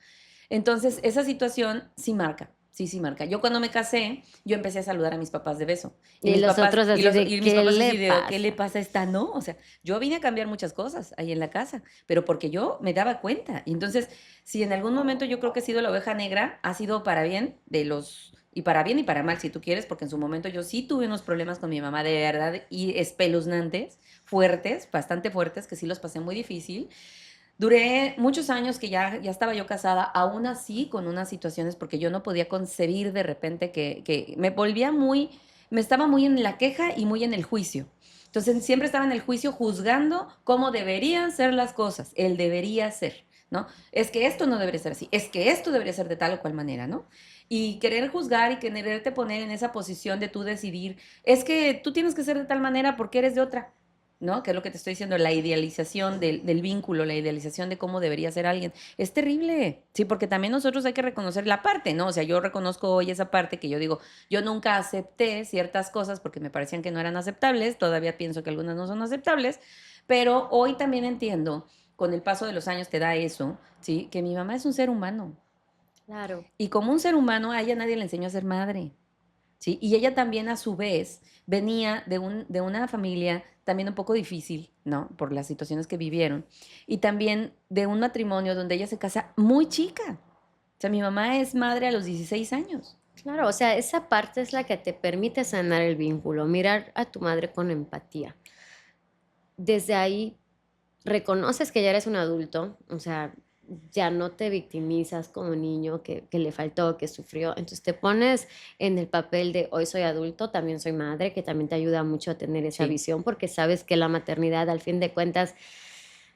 Entonces, esa situación sí marca, sí, sí marca. Yo cuando me casé, yo empecé a saludar a mis papás de beso. Y y mis los papás, otros así de, y mis ¿qué papás le así de, ¿qué le pasa? pasa a esta, no? O sea, yo vine a cambiar muchas cosas ahí en la casa, pero porque yo me daba cuenta. Y entonces, si en algún momento yo creo que he sido la oveja negra, ha sido para bien de los, y para bien y para mal, si tú quieres, porque en su momento yo sí tuve unos problemas con mi mamá de verdad y espeluznantes, fuertes, bastante fuertes, que sí los pasé muy difícil. Duré muchos años que ya estaba yo casada, aún así con unas situaciones, porque yo no podía concebir de repente que me volvía muy, me estaba muy en la queja y muy en el juicio. Entonces siempre estaba en el juicio juzgando cómo deberían ser las cosas, el debería ser, ¿no? Es que esto no debería ser así, es que esto debería ser de tal o cual manera, ¿no? Y querer juzgar y quererte poner en esa posición de tú decidir, es que tú tienes que ser de tal manera porque eres de otra. ¿No? Que es lo que te estoy diciendo, la idealización del vínculo, la idealización de cómo debería ser alguien. Es terrible, sí, porque también nosotros hay que reconocer la parte, ¿no? O sea, yo reconozco hoy esa parte que yo digo, yo nunca acepté ciertas cosas porque me parecían que no eran aceptables, todavía pienso que algunas no son aceptables, pero hoy también entiendo, con el paso de los años te da eso, ¿sí? Que mi mamá es un ser humano. Claro. Y como un ser humano, a ella nadie le enseñó a ser madre. ¿Sí? Y ella también a su vez venía de una familia también un poco difícil, ¿no? Por las situaciones que vivieron. Y también de un matrimonio donde ella se casa muy chica. O sea, mi mamá es madre a los 16 años. Claro, o sea, esa parte es la que te permite sanar el vínculo, mirar a tu madre con empatía. Desde ahí reconoces que ya eres un adulto, o sea, ya no te victimizas como niño que le faltó, que sufrió. Entonces te pones en el papel de hoy soy adulto, también soy madre, que también te ayuda mucho a tener esa Sí. visión porque sabes que la maternidad al fin de cuentas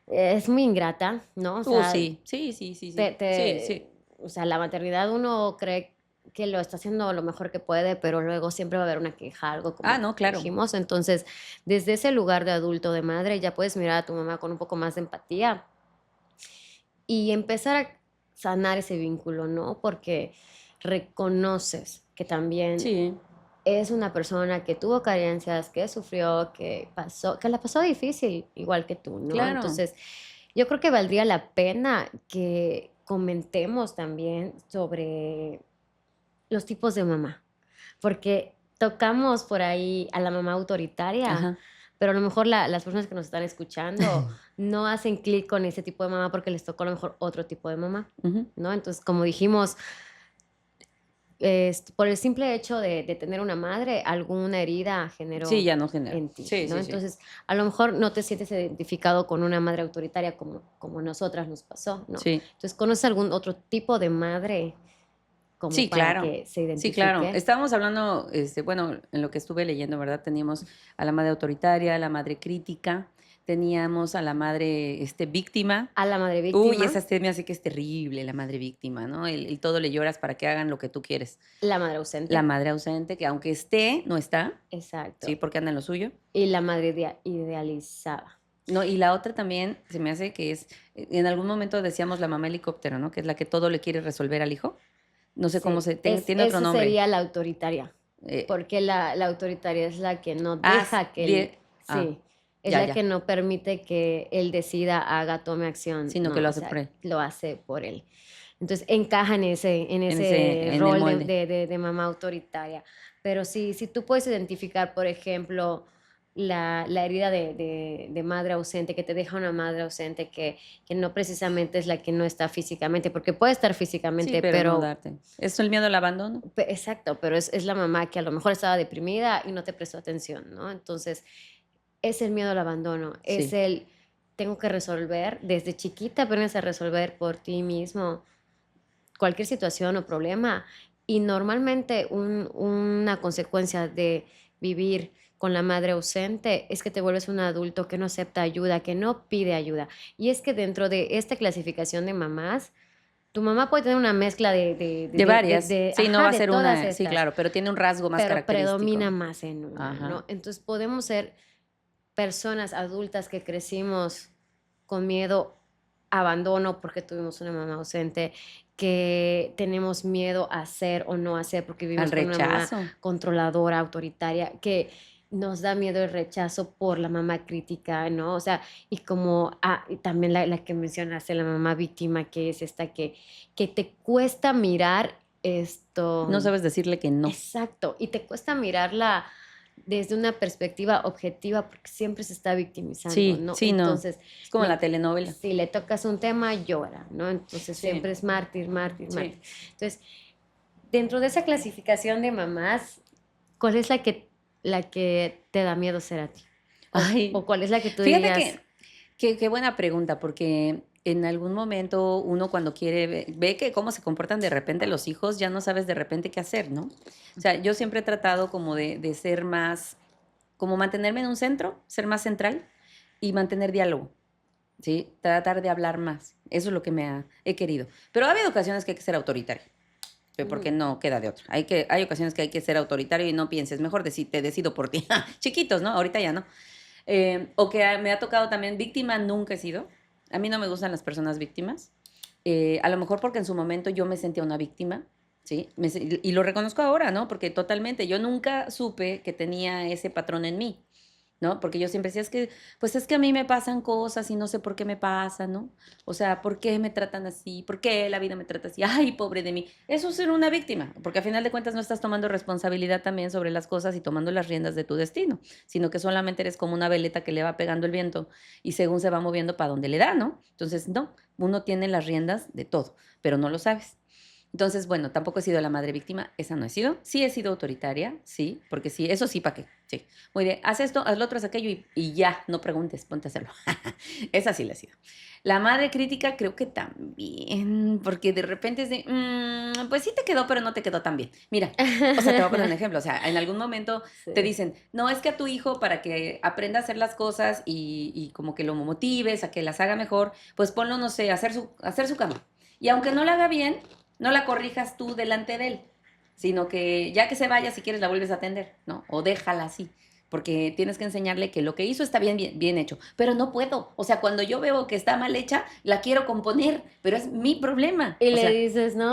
es muy ingrata, ¿no? O sea, Sí, sí, sí, sí, te, sí, sí, te- sí, o sea, la maternidad uno cree que lo está haciendo lo mejor que puede, pero luego siempre va a haber una queja, algo Ah, como no, claro. dijimos. Entonces, desde ese lugar de adulto, de madre, ya puedes mirar a tu mamá con un poco más de empatía y empezar a sanar ese vínculo, ¿no? Porque reconoces que también Sí, es una persona que tuvo carencias, que sufrió, que pasó, que la pasó difícil, igual que tú, ¿no? claro. Entonces, yo creo que valdría la pena que comentemos también sobre los tipos de mamá, porque tocamos por ahí a la mamá autoritaria, Ajá. pero a lo mejor las personas que nos están escuchando no hacen clic con ese tipo de mamá porque les tocó a lo mejor otro tipo de mamá, Ujú. ¿no? Entonces, como dijimos, por el simple hecho de tener una madre, alguna herida Sí, generó ya no genera. en ti, Sí, ¿no? sí, sí. Entonces, a lo mejor no te sientes identificado con una madre autoritaria como nosotras nos pasó, ¿no? Sí. Entonces, ¿conoces algún otro tipo de madre como Sí, para claro. que se Sí, claro. identifique? Estábamos hablando, bueno, en lo que estuve leyendo, ¿verdad? Teníamos a la madre autoritaria, a la madre crítica, teníamos a la madre, víctima. A la madre Uy, víctima, esa me hace que es terrible, la madre víctima, ¿no? El todo le lloras para que hagan lo que tú quieres. la madre La ausente, madre ausente, que aunque esté, no está, ¿sí? exacto, Porque anda en lo suyo. y la madre idealizada. No, y la otra también se me hace que es, en algún momento decíamos la mamá helicóptero, ¿no? Que es la que todo le quiere resolver al hijo. No sé cómo Sí, tiene otro esa nombre. sería la autoritaria, Eh, porque la autoritaria es la que no ah, deja que bien. Ah, sí, es ya, la ya. que no permite que él decida, haga, tome acción, Sino que no, lo o hace por sea, él. lo hace por él. Entonces encaja en ese En el rol molde. de mamá autoritaria. Pero sí, si tú puedes identificar, por ejemplo, la herida de madre ausente, que te deja una madre ausente que no precisamente es la que no está físicamente, porque puede estar Sí, físicamente, pero no pero darte. ¿Es el miedo al abandono? exacto, pero es la mamá que a lo mejor estaba deprimida y no te prestó atención, ¿no? Entonces, es el miedo al abandono, es Sí. el tengo que resolver, desde chiquita aprendes a resolver por ti mismo cualquier situación o problema. Y normalmente una consecuencia de vivir con la madre ausente es que te vuelves un adulto que no acepta ayuda, que no pide ayuda. Y es que dentro de esta clasificación de mamás, tu mamá puede tener una mezcla De varias. Sí, no va ajá, a de ser todas una, sí, estas, claro, pero tiene un rasgo más pero predomina característico. más en una, ¿no? Ajá. Entonces podemos ser personas adultas que crecimos con miedo a abandono porque tuvimos una mamá ausente, que tenemos miedo a hacer o no hacer porque Al vivimos con una mamá rechazo. controladora, autoritaria, que nos da miedo el rechazo por la mamá crítica, ¿no? O sea, y como y también la que mencionaste, la mamá víctima, que es esta que te cuesta mirar No esto. sabes decirle que no. Exacto, y te cuesta mirarla desde una perspectiva objetiva porque siempre se está victimizando, Sí, ¿no? sí, no. Entonces, Es como le- la telenovela. si le tocas un tema, llora, ¿no? Entonces Sí, siempre es mártir, mártir, sí. mártir. Entonces, dentro de esa clasificación de mamás, ¿cuál es la que te da miedo ser a ti? O Ay, cuál es la que tú fíjate dirías, que qué buena pregunta, porque en algún momento uno cuando quiere, ve que cómo se comportan de repente los hijos, ya no sabes de repente qué hacer, ¿no? O sea, yo siempre he tratado como de ser más, como mantenerme en un centro, ser más central y mantener diálogo, ¿sí? Tratar de hablar más. Eso es lo que he querido. Pero ha habido ocasiones que hay que ser autoritario. Porque mm, no queda de otra. Hay ocasiones que hay que ser autoritario y no pienses, mejor te decido por ti. Chiquitos, ¿no? Ahorita ya no. O que me ha tocado también, víctima nunca he sido. A mí no me gustan las personas víctimas. A lo mejor porque en su momento yo me sentía una víctima, ¿sí? Y lo reconozco ahora, ¿no? Porque totalmente, yo nunca supe que tenía ese patrón en mí. ¿No? Porque yo siempre decía, pues es que a mí me pasan cosas y no sé por qué me pasan, ¿no? O sea, ¿por qué me tratan así? ¿Por qué la vida me trata así? Ay, pobre de mí. Eso es ser una víctima, porque a final de cuentas no estás tomando responsabilidad también sobre las cosas y tomando las riendas de tu destino, sino que solamente eres como una veleta que le va pegando el viento y según se va moviendo para donde le da, ¿no? Entonces, no, uno tiene las riendas de todo, pero no lo sabes. Entonces, bueno, tampoco he sido la madre víctima, esa no he sido. Sí he sido autoritaria, sí, porque sí, eso sí, ¿para qué? Sí. Muy bien, haz esto, haz lo otro, haz aquello y ya, no preguntes, ponte a hacerlo. Esa sí la he sido. La madre crítica creo que también, porque de repente es de, pues sí te quedó, pero no te quedó tan bien. Mira, o sea, te voy a poner un ejemplo, o sea, en algún momento te sí. dicen, no, es que a tu hijo para que aprenda a hacer las cosas y como que lo motives a que las haga mejor, pues ponlo, no sé, hacer su cama. Y aunque no la haga bien, no la corrijas tú delante de él, sino que ya que se vaya, si quieres la vuelves a atender, ¿no? O déjala así, porque tienes que enseñarle que lo que hizo está bien, bien, bien hecho, pero no puedo, o sea, cuando yo veo que está mal hecha, la quiero componer, pero es mi problema, Y o le sea, dices, no,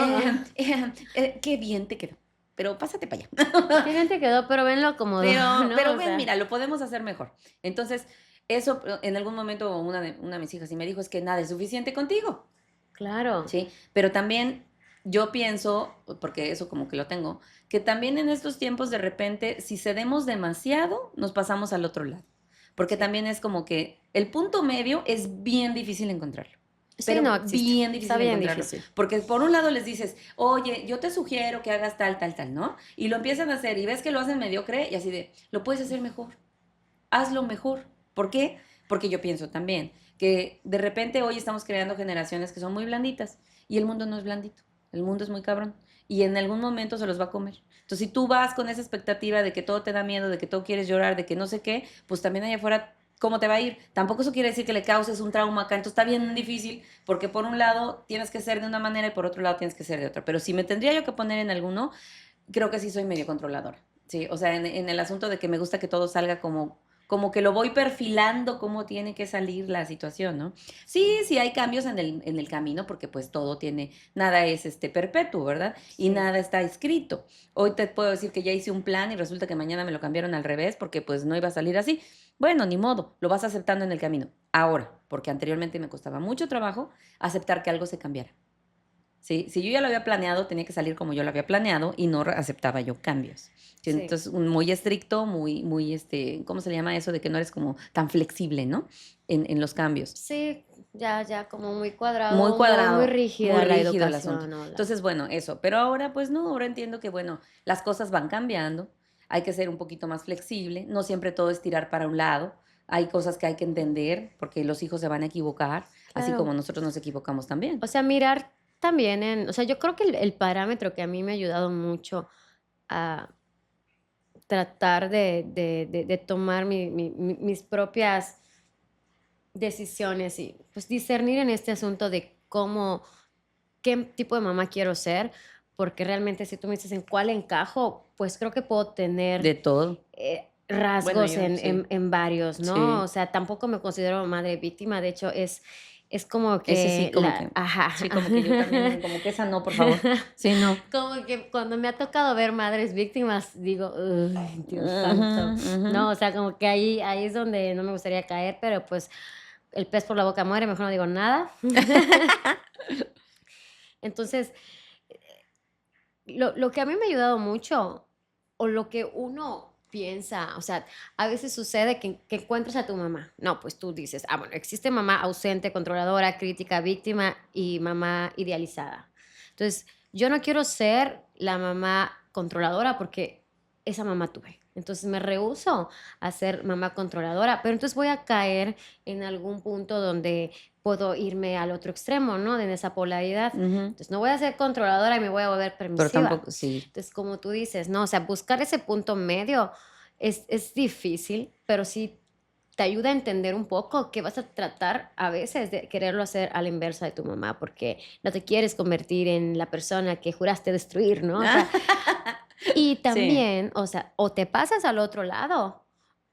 qué bien te quedó, pero pásate para allá. qué bien te quedó, pero venlo acomodó, ¿no? Pero O ven, sea, mira, lo podemos hacer mejor. Entonces, eso en algún momento una de mis hijas sí me dijo, es que nada es suficiente contigo. claro. ¿Sí? Pero también yo pienso, porque eso como que lo tengo, que también en estos tiempos de repente, si cedemos demasiado, nos pasamos al otro lado. Porque Sí. también es como que el punto medio es bien difícil encontrarlo. Sí, Pero no existe. bien Está difícil bien encontrarlo. difícil. Porque por un lado les dices, oye, yo te sugiero que hagas tal, tal, tal, ¿no? Y lo empiezan a hacer y ves que lo hacen mediocre y así de, lo puedes hacer mejor, hazlo mejor. ¿Por qué? Porque yo pienso también que de repente hoy estamos creando generaciones que son muy blanditas y el mundo no es blandito, el mundo es muy cabrón y en algún momento se los va a comer. Entonces, si tú vas con esa expectativa de que todo te da miedo, de que todo quieres llorar, de que no sé qué, pues también allá afuera, ¿cómo te va a ir? Tampoco eso quiere decir que le causes un trauma acá, entonces está bien difícil porque por un lado tienes que ser de una manera y por otro lado tienes que ser de otra. Pero si me tendría yo que poner en alguno, creo que sí soy medio controladora. Sí, o sea, en el asunto de que me gusta que todo salga como que lo voy perfilando cómo tiene que salir la situación, ¿no? Sí, sí hay cambios en el camino, porque pues todo tiene, nada es perpetuo, ¿verdad? Y Sí. nada está escrito. Hoy te puedo decir que ya hice un plan y resulta que mañana me lo cambiaron al revés porque pues no iba a salir así. Bueno, ni modo, lo vas aceptando en el camino. Ahora, porque anteriormente me costaba mucho trabajo aceptar que algo se cambiara. ¿Sí? Si yo ya lo había planeado, tenía que salir como yo lo había planeado y no aceptaba yo cambios. ¿Sí? Sí. Entonces, muy estricto, muy, ¿cómo se le llama eso? De que no eres como tan flexible, ¿no? En los cambios. Sí, ya como muy Muy cuadrado, muy cuadrado, muy rígida la rígido el asunto. educación, ¿no? Entonces, bueno, eso. Pero ahora, pues no, ahora entiendo que, bueno, las cosas van cambiando. Hay que ser un poquito más flexible. No siempre todo es tirar para un lado. hay cosas que hay que entender porque los hijos se van a equivocar, así como Claro. nosotros nos equivocamos también. O sea, mirar también o sea, yo creo que el parámetro que a mí me ha ayudado mucho a tratar de tomar mis propias decisiones y, pues, discernir en este asunto de qué tipo de mamá quiero ser, porque realmente si tú me dices en cuál encajo, pues creo que puedo tener De todo. Bueno, rasgos yo sí, en varios, ¿no? sí. O sea, tampoco me considero madre víctima, de hecho es como Ese sí, que como que, ajá. sí, como que yo también, como que esa no, por favor. Sí, no. Como que cuando me ha tocado ver madres víctimas, digo: "Uy, Dios Ujú, santo", ujú. ¿no? O sea, como que ahí es donde no me gustaría caer, pero, pues, el pez por la boca muere, mejor no digo nada. Entonces, lo que a mí me ha ayudado mucho, o lo que uno piensa, o sea, a veces sucede que encuentras a tu mamá. No, pues tú dices, bueno, existe mamá ausente, controladora, crítica, víctima y mamá idealizada. Entonces, yo no quiero ser la mamá controladora porque esa mamá tuve. Entonces me rehúso a ser mamá controladora, pero entonces voy a caer en algún punto donde puedo irme al otro extremo, ¿no? En esa polaridad. Ujú. Entonces, no voy a ser controladora y me voy a volver Pero permisiva. tampoco, sí, Entonces, como tú dices, ¿no? O sea, buscar ese punto medio es difícil, pero sí te ayuda a entender un poco que vas a tratar a veces de quererlo hacer a la inversa de tu mamá, porque no te quieres convertir en la persona que juraste destruir, ¿no? O sea, y sí. también, o sea, o te pasas al otro lado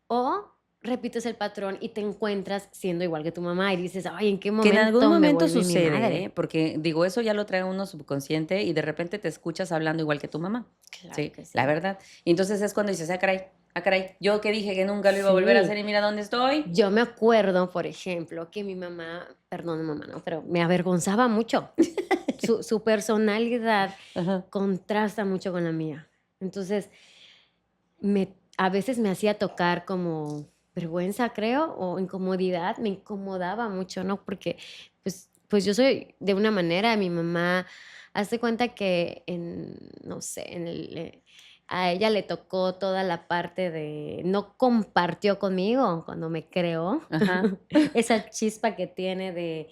o repites el patrón y te encuentras siendo igual que tu mamá y dices, ay, ¿en qué Que en algún momento me momento volví mi sucede, ¿eh? madre? Porque digo, eso ya lo trae uno subconsciente y de repente te escuchas hablando igual que tu mamá, Claro sí, que la sí. verdad. Y entonces es cuando dices: ah, caray, yo que dije que nunca lo iba a volver a hacer Sí. y mira dónde estoy". Yo me acuerdo, por ejemplo, que mi mamá, perdón, mamá, no, pero me avergonzaba mucho. Su personalidad Ajá. contrasta mucho con la mía. Entonces, a veces me hacía tocar como vergüenza, creo, o incomodidad, me incomodaba mucho, ¿no? Porque, pues yo soy de una manera, mi mamá, haz de cuenta que no sé, a ella le tocó toda la parte de, no compartió conmigo cuando me creó, Ajá, esa chispa que tiene de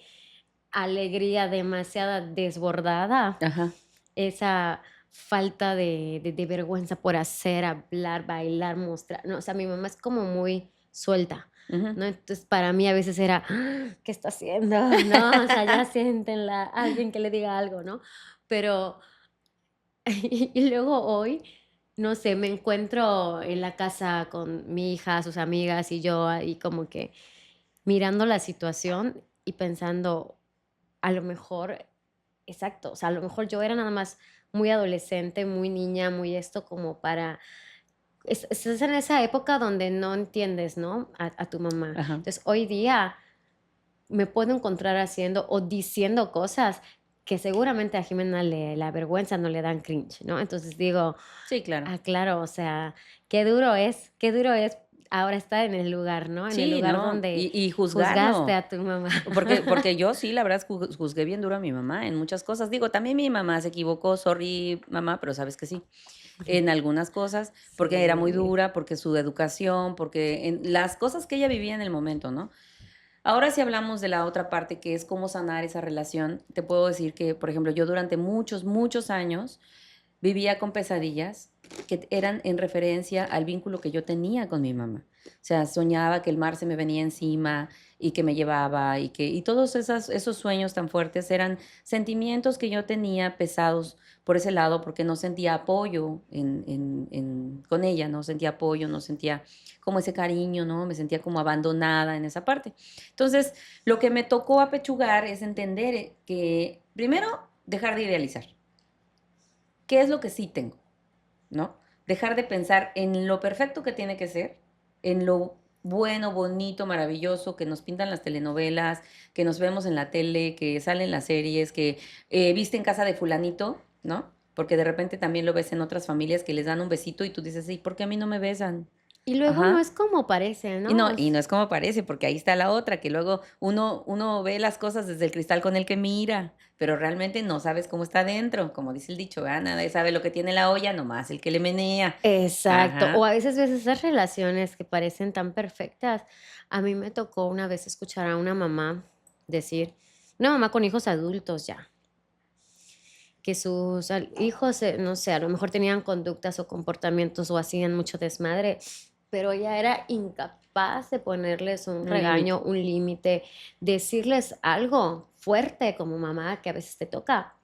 alegría demasiada desbordada, ajá, esa falta de vergüenza por hacer, hablar, bailar, mostrar, no, o sea, mi mamá es como muy suelta, ujú. ¿no? Entonces, para mí a veces era: "¿Qué está haciendo?", ¿no? O sea, ya siéntenla, alguien que le diga algo, ¿no? Pero y luego hoy, no sé, me encuentro en la casa con mi hija, sus amigas y yo ahí como que mirando la situación y pensando, a lo mejor exacto, o sea, a lo mejor yo era nada más muy adolescente, muy niña, muy esto como para estás en esa época donde no entiendes, ¿no? A tu mamá. Ajá. Entonces, hoy día me puedo encontrar haciendo o diciendo cosas que seguramente a Jimena la vergüenza no le dan cringe, ¿no? Entonces digo: Sí, claro. Claro, o sea, qué duro es ahora estar en el lugar, ¿no? En el Sí, lugar no, donde y juzgaste juzgarlo. a tu mamá". Porque yo sí, la verdad, juzgué bien duro a mi mamá en muchas cosas. Digo, también mi mamá se equivocó, sorry, mamá, pero sabes que sí, en algunas cosas, porque era muy Sí. dura, porque su educación, porque en las cosas que ella vivía en el momento, ¿no? Ahora, si hablamos de la otra parte, que es cómo sanar esa relación, te puedo decir que, por ejemplo, yo durante muchos, muchos años vivía con pesadillas que eran en referencia al vínculo que yo tenía con mi mamá. O sea, soñaba que el mar se me venía encima y que me llevaba y todos esos sueños tan fuertes eran sentimientos que yo tenía pesados por ese lado porque no sentía apoyo con ella, no sentía apoyo, no sentía como ese cariño, ¿no? Me sentía como abandonada en esa parte. Entonces, lo que me tocó apechugar es entender que, primero, dejar de idealizar. ¿Qué es lo que sí tengo? ¿No? Dejar de pensar en lo perfecto que tiene que ser, en lo bueno, bonito, maravilloso que nos pintan las telenovelas, que nos vemos en la tele, que salen las series, que viste en casa de fulanito, ¿no? Porque de repente también lo ves en otras familias que les dan un besito y tú dices, ¿y por qué a mí no me besan? Y luego no Ajá. es como parece, Y ¿no? no, y no es como parece, porque ahí está la otra, que luego uno ve las cosas desde el cristal con el que mira, pero realmente no sabes cómo está dentro, como dice el dicho, nadie sabe lo que tiene la olla, nomás el que le menea. Exacto. O Ajá. a veces ves esas relaciones que parecen tan perfectas. A mí me tocó una vez escuchar a una mamá decir, una mamá con hijos adultos ya, que sus hijos, no sé, a lo mejor tenían conductas o comportamientos o hacían mucho desmadre, pero ella era incapaz de ponerles un Un límite. regaño, un límite, decirles algo fuerte como mamá que a veces te toca.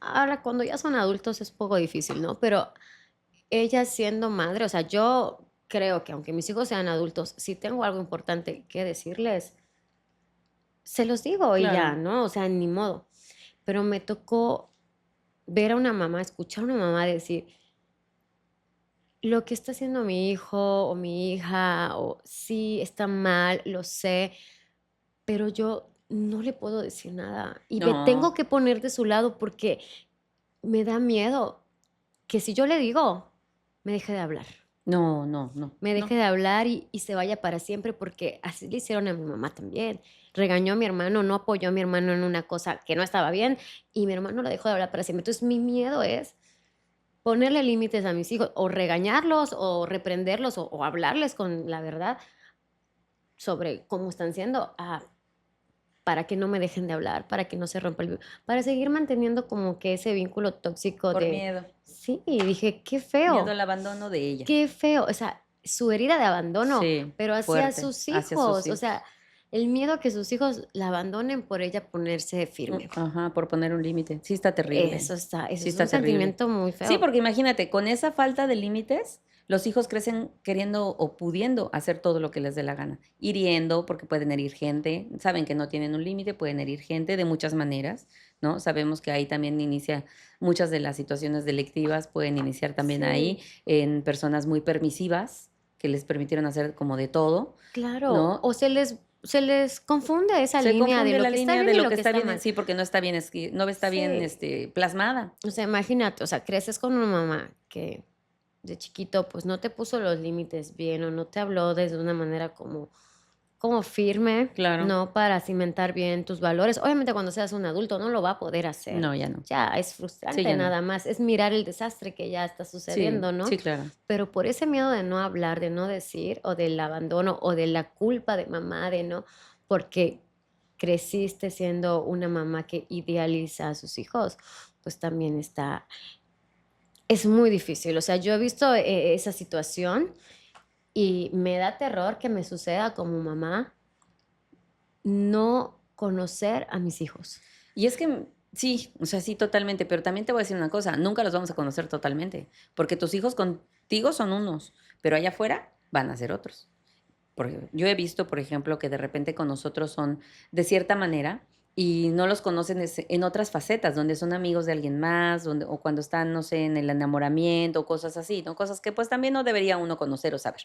Ahora, cuando ya son adultos es poco difícil, ¿no? Pero ella siendo madre, o sea, yo creo que aunque mis hijos sean adultos, si tengo algo importante que decirles, se los digo y ya, Claro. ¿no? O sea, ni modo. Pero me tocó ver a una mamá, escuchar a una mamá decir, lo que está haciendo mi hijo o mi hija, o sí, está mal, lo sé, pero yo no le puedo decir nada y me tengo No, que poner de su lado porque me da miedo que si yo le digo, me deje de hablar. no, no, no, Me deje no. de hablar y se vaya para siempre, porque así le hicieron a mi mamá también. Regañó a mi hermano, no apoyó a mi hermano en una cosa que no estaba bien y mi hermano lo dejó de hablar para siempre. Entonces, mi miedo es ponerle límites a mis hijos, o regañarlos, o reprenderlos, o hablarles con la verdad sobre cómo están siendo, para que no me dejen de hablar, para que no se rompa para seguir manteniendo como que ese vínculo tóxico Por de miedo, sí, y dije: miedo feo, al abandono de ella. qué feo", o sea, su herida de abandono, Sí, pero hacia fuerte, sus hacia sus hijos, o hijos. sea, el miedo a que sus hijos la abandonen por ella ponerse firme. Ajá, por poner un límite. Sí está terrible, Eso sí es un está terrible. sentimiento muy Sí, feo. porque imagínate, con esa falta de límites, los hijos crecen queriendo o pudiendo hacer todo lo que les dé la gana, hiriendo, porque pueden herir gente, saben que no tienen un límite, pueden herir gente de muchas maneras, ¿no? Sabemos que ahí también inicia muchas de las situaciones delictivas, pueden iniciar también ahí Sí, en personas muy permisivas, que les permitieron hacer como de todo, claro, ¿no? o se les confunde esa Se línea de confunde lo la que está línea bien de y lo lo que que está está bien en mal. sí, porque no está bien, no está bien Sí, plasmada. o sea, imagínate, o sea, creces con una mamá que de chiquito, pues, no te puso los límites bien, o no te habló desde una manera como firme, Claro. ¿no? Para cimentar bien tus valores. Obviamente, cuando seas un adulto no lo va a poder hacer. No, ya no. Ya es Sí, frustrante ya no. nada más, es mirar el desastre que ya está Sí, sucediendo, ¿no? sí, claro. Pero por ese miedo de no hablar, de no decir, o del abandono, o de la culpa de mamá, de no, porque creciste siendo una mamá que idealiza a sus hijos, pues también es muy difícil. O sea, yo he visto esa situación y me da terror que me suceda como mamá no conocer a mis hijos. Y es que sí, o sea, sí, totalmente, pero también te voy a decir una cosa, nunca los vamos a conocer totalmente, porque tus hijos contigo son unos, pero allá afuera van a ser otros. Porque yo he visto, por ejemplo, que de repente con nosotros son de cierta manera y no los conocen en otras facetas, donde son amigos de alguien más, donde, o cuando están, no sé, en el enamoramiento o cosas así, ¿no? Cosas que pues también no debería uno conocer o saber.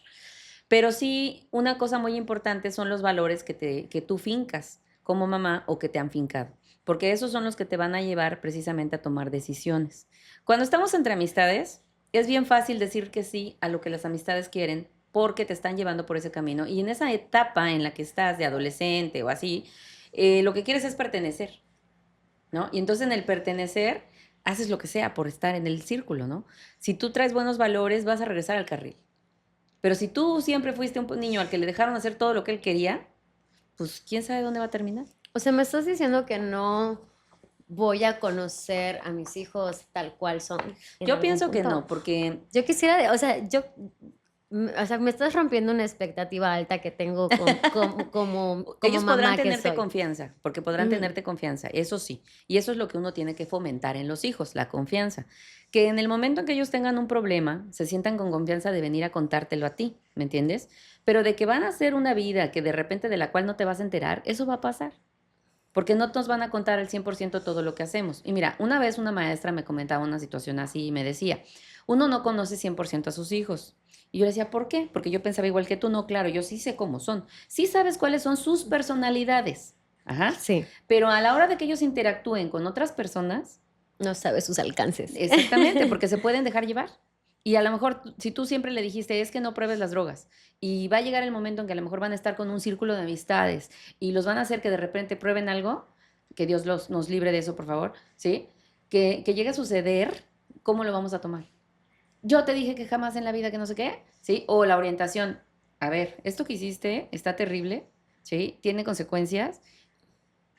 Pero sí, una cosa muy importante son los valores que tú fincas como mamá o que te han fincado, porque esos son los que te van a llevar precisamente a tomar decisiones. Cuando estamos entre amistades, es bien fácil decir que sí a lo que las amistades quieren porque te están llevando por ese camino. Y en esa etapa en la que estás de adolescente o así, lo que quieres es pertenecer, ¿no? Y entonces en el pertenecer haces lo que sea por estar en el círculo, ¿no? Si tú traes buenos valores, vas a regresar al carril. Pero si tú siempre fuiste un niño al que le dejaron hacer todo lo que él quería, pues quién sabe dónde va a terminar. O sea, me estás diciendo que no voy a conocer a mis hijos tal cual son en Yo algún pienso que punto. no, porque Yo quisiera, o sea, o sea, me estás rompiendo una expectativa alta que tengo como ellos podrán mamá que tenerte soy. confianza, porque podrán Ujú. tenerte confianza, eso sí. Y eso es lo que uno tiene que fomentar en los hijos, la confianza. Que en el momento en que ellos tengan un problema, se sientan con confianza de venir a contártelo a ti, ¿me entiendes? Pero de que van a hacer una vida que de repente de la cual no te vas a enterar, eso va a pasar. Porque no nos van a contar al 100% todo lo que hacemos. Y mira, una vez una maestra me comentaba una situación así y me decía, uno no conoce 100% a sus hijos. Y yo le decía, ¿por qué? Porque yo pensaba igual que tú, no, claro, yo sí sé cómo son. Sí sabes cuáles son sus personalidades. Ajá. Sí, Pero a la hora de que ellos interactúen con otras personas, no sabes sus alcances. exactamente, porque se pueden dejar llevar. Y a lo mejor, si tú siempre le dijiste, es que no pruebes las drogas, y va a llegar el momento en que a lo mejor van a estar con un círculo de amistades y los van a hacer que de repente prueben algo, que Dios nos libre de eso, por favor, ¿sí? Que llegue a suceder, ¿cómo lo vamos a tomar? Yo te dije que jamás en la vida que no sé qué, ¿sí? O la orientación, a ver, esto que hiciste está terrible, ¿sí? Tiene consecuencias,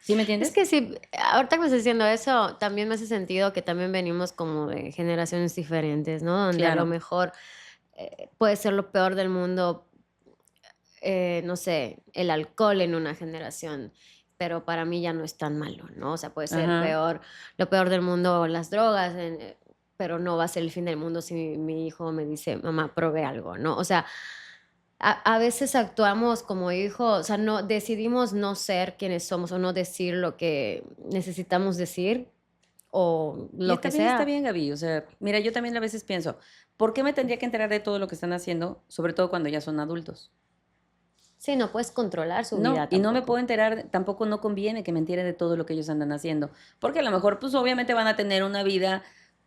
¿sí me Es entiendes? que sí, ahorita que me estás diciendo eso, también me hace sentido que también venimos como de generaciones diferentes, ¿no? Donde a lo Claro. mejor puede ser lo peor del mundo, no sé, el alcohol en una generación, pero para mí ya no es tan malo, ¿no? O sea, puede ser Ajá. peor, lo peor del mundo las drogas, pero no va a ser el fin del mundo si mi hijo me dice, mamá, probé algo, ¿no? O sea, a veces actuamos como hijos, o sea, no decidimos no ser quienes somos o no decir lo que necesitamos decir o Y lo que también está sea. bien, Gaby. O sea, mira, yo también a veces pienso, ¿por qué me tendría que enterar de todo lo que están haciendo, sobre todo cuando ya son adultos? Sí, no puedes controlar su No, vida y no me puedo tampoco. enterar, tampoco no conviene que me entere de todo lo que ellos andan haciendo, porque a lo mejor, pues obviamente van a tener una vida,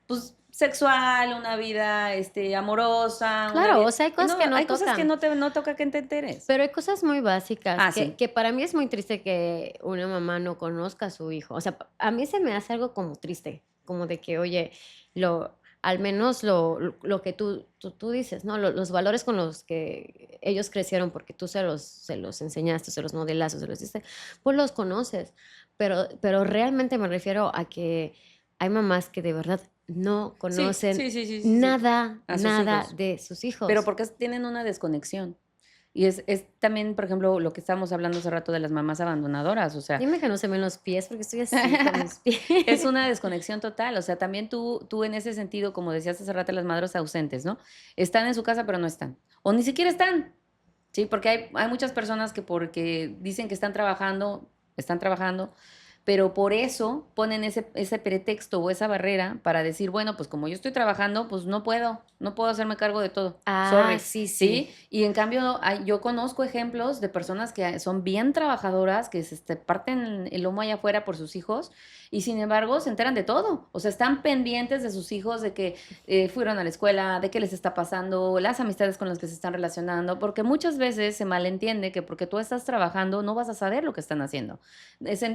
pues sexual, una vida, amorosa, una Claro, vida, o sea, hay y cosas no, que no hay cosas que tocan. no toca que te enteres. Pero hay cosas muy básicas Ah, que sí, que para mí es muy triste que una mamá no conozca a su hijo. O sea, a mí se me hace algo como triste, como de que, oye, al menos lo que tú dices, ¿no? Los valores con los que ellos crecieron, porque tú se los enseñaste, se los modelaste, se los diste, pues los conoces. Pero realmente me refiero a que hay mamás que de verdad no sí, conocen sí, sí, sí, sí, sí, nada, a sus nada hijos, de sus pero hijos. porque tienen una desconexión. Y es también, por ejemplo, lo que estábamos hablando hace rato de las mamás abandonadoras, o sea, Dime que no se ven los pies, porque estoy así con mis pies. es una desconexión total, o sea, también tú en ese sentido, como decías hace rato, las madres ausentes, ¿no? Están en su casa, pero no están, o ni siquiera están, ¿sí? Porque hay muchas personas que porque dicen que están trabajando, pero por eso ponen ese pretexto o esa barrera para decir, bueno, pues como yo estoy trabajando, pues no puedo hacerme cargo de todo, Ah, sorry, sí, sí. ¿sí? Y en cambio, yo conozco ejemplos de personas que son bien trabajadoras, que parten el lomo allá afuera por sus hijos y sin embargo se enteran de todo, o sea, están pendientes de sus hijos, de que fueron a la escuela, de qué les está pasando, las amistades con las que se están relacionando, porque muchas veces se malentiende que porque tú estás trabajando no vas a saber lo que están haciendo.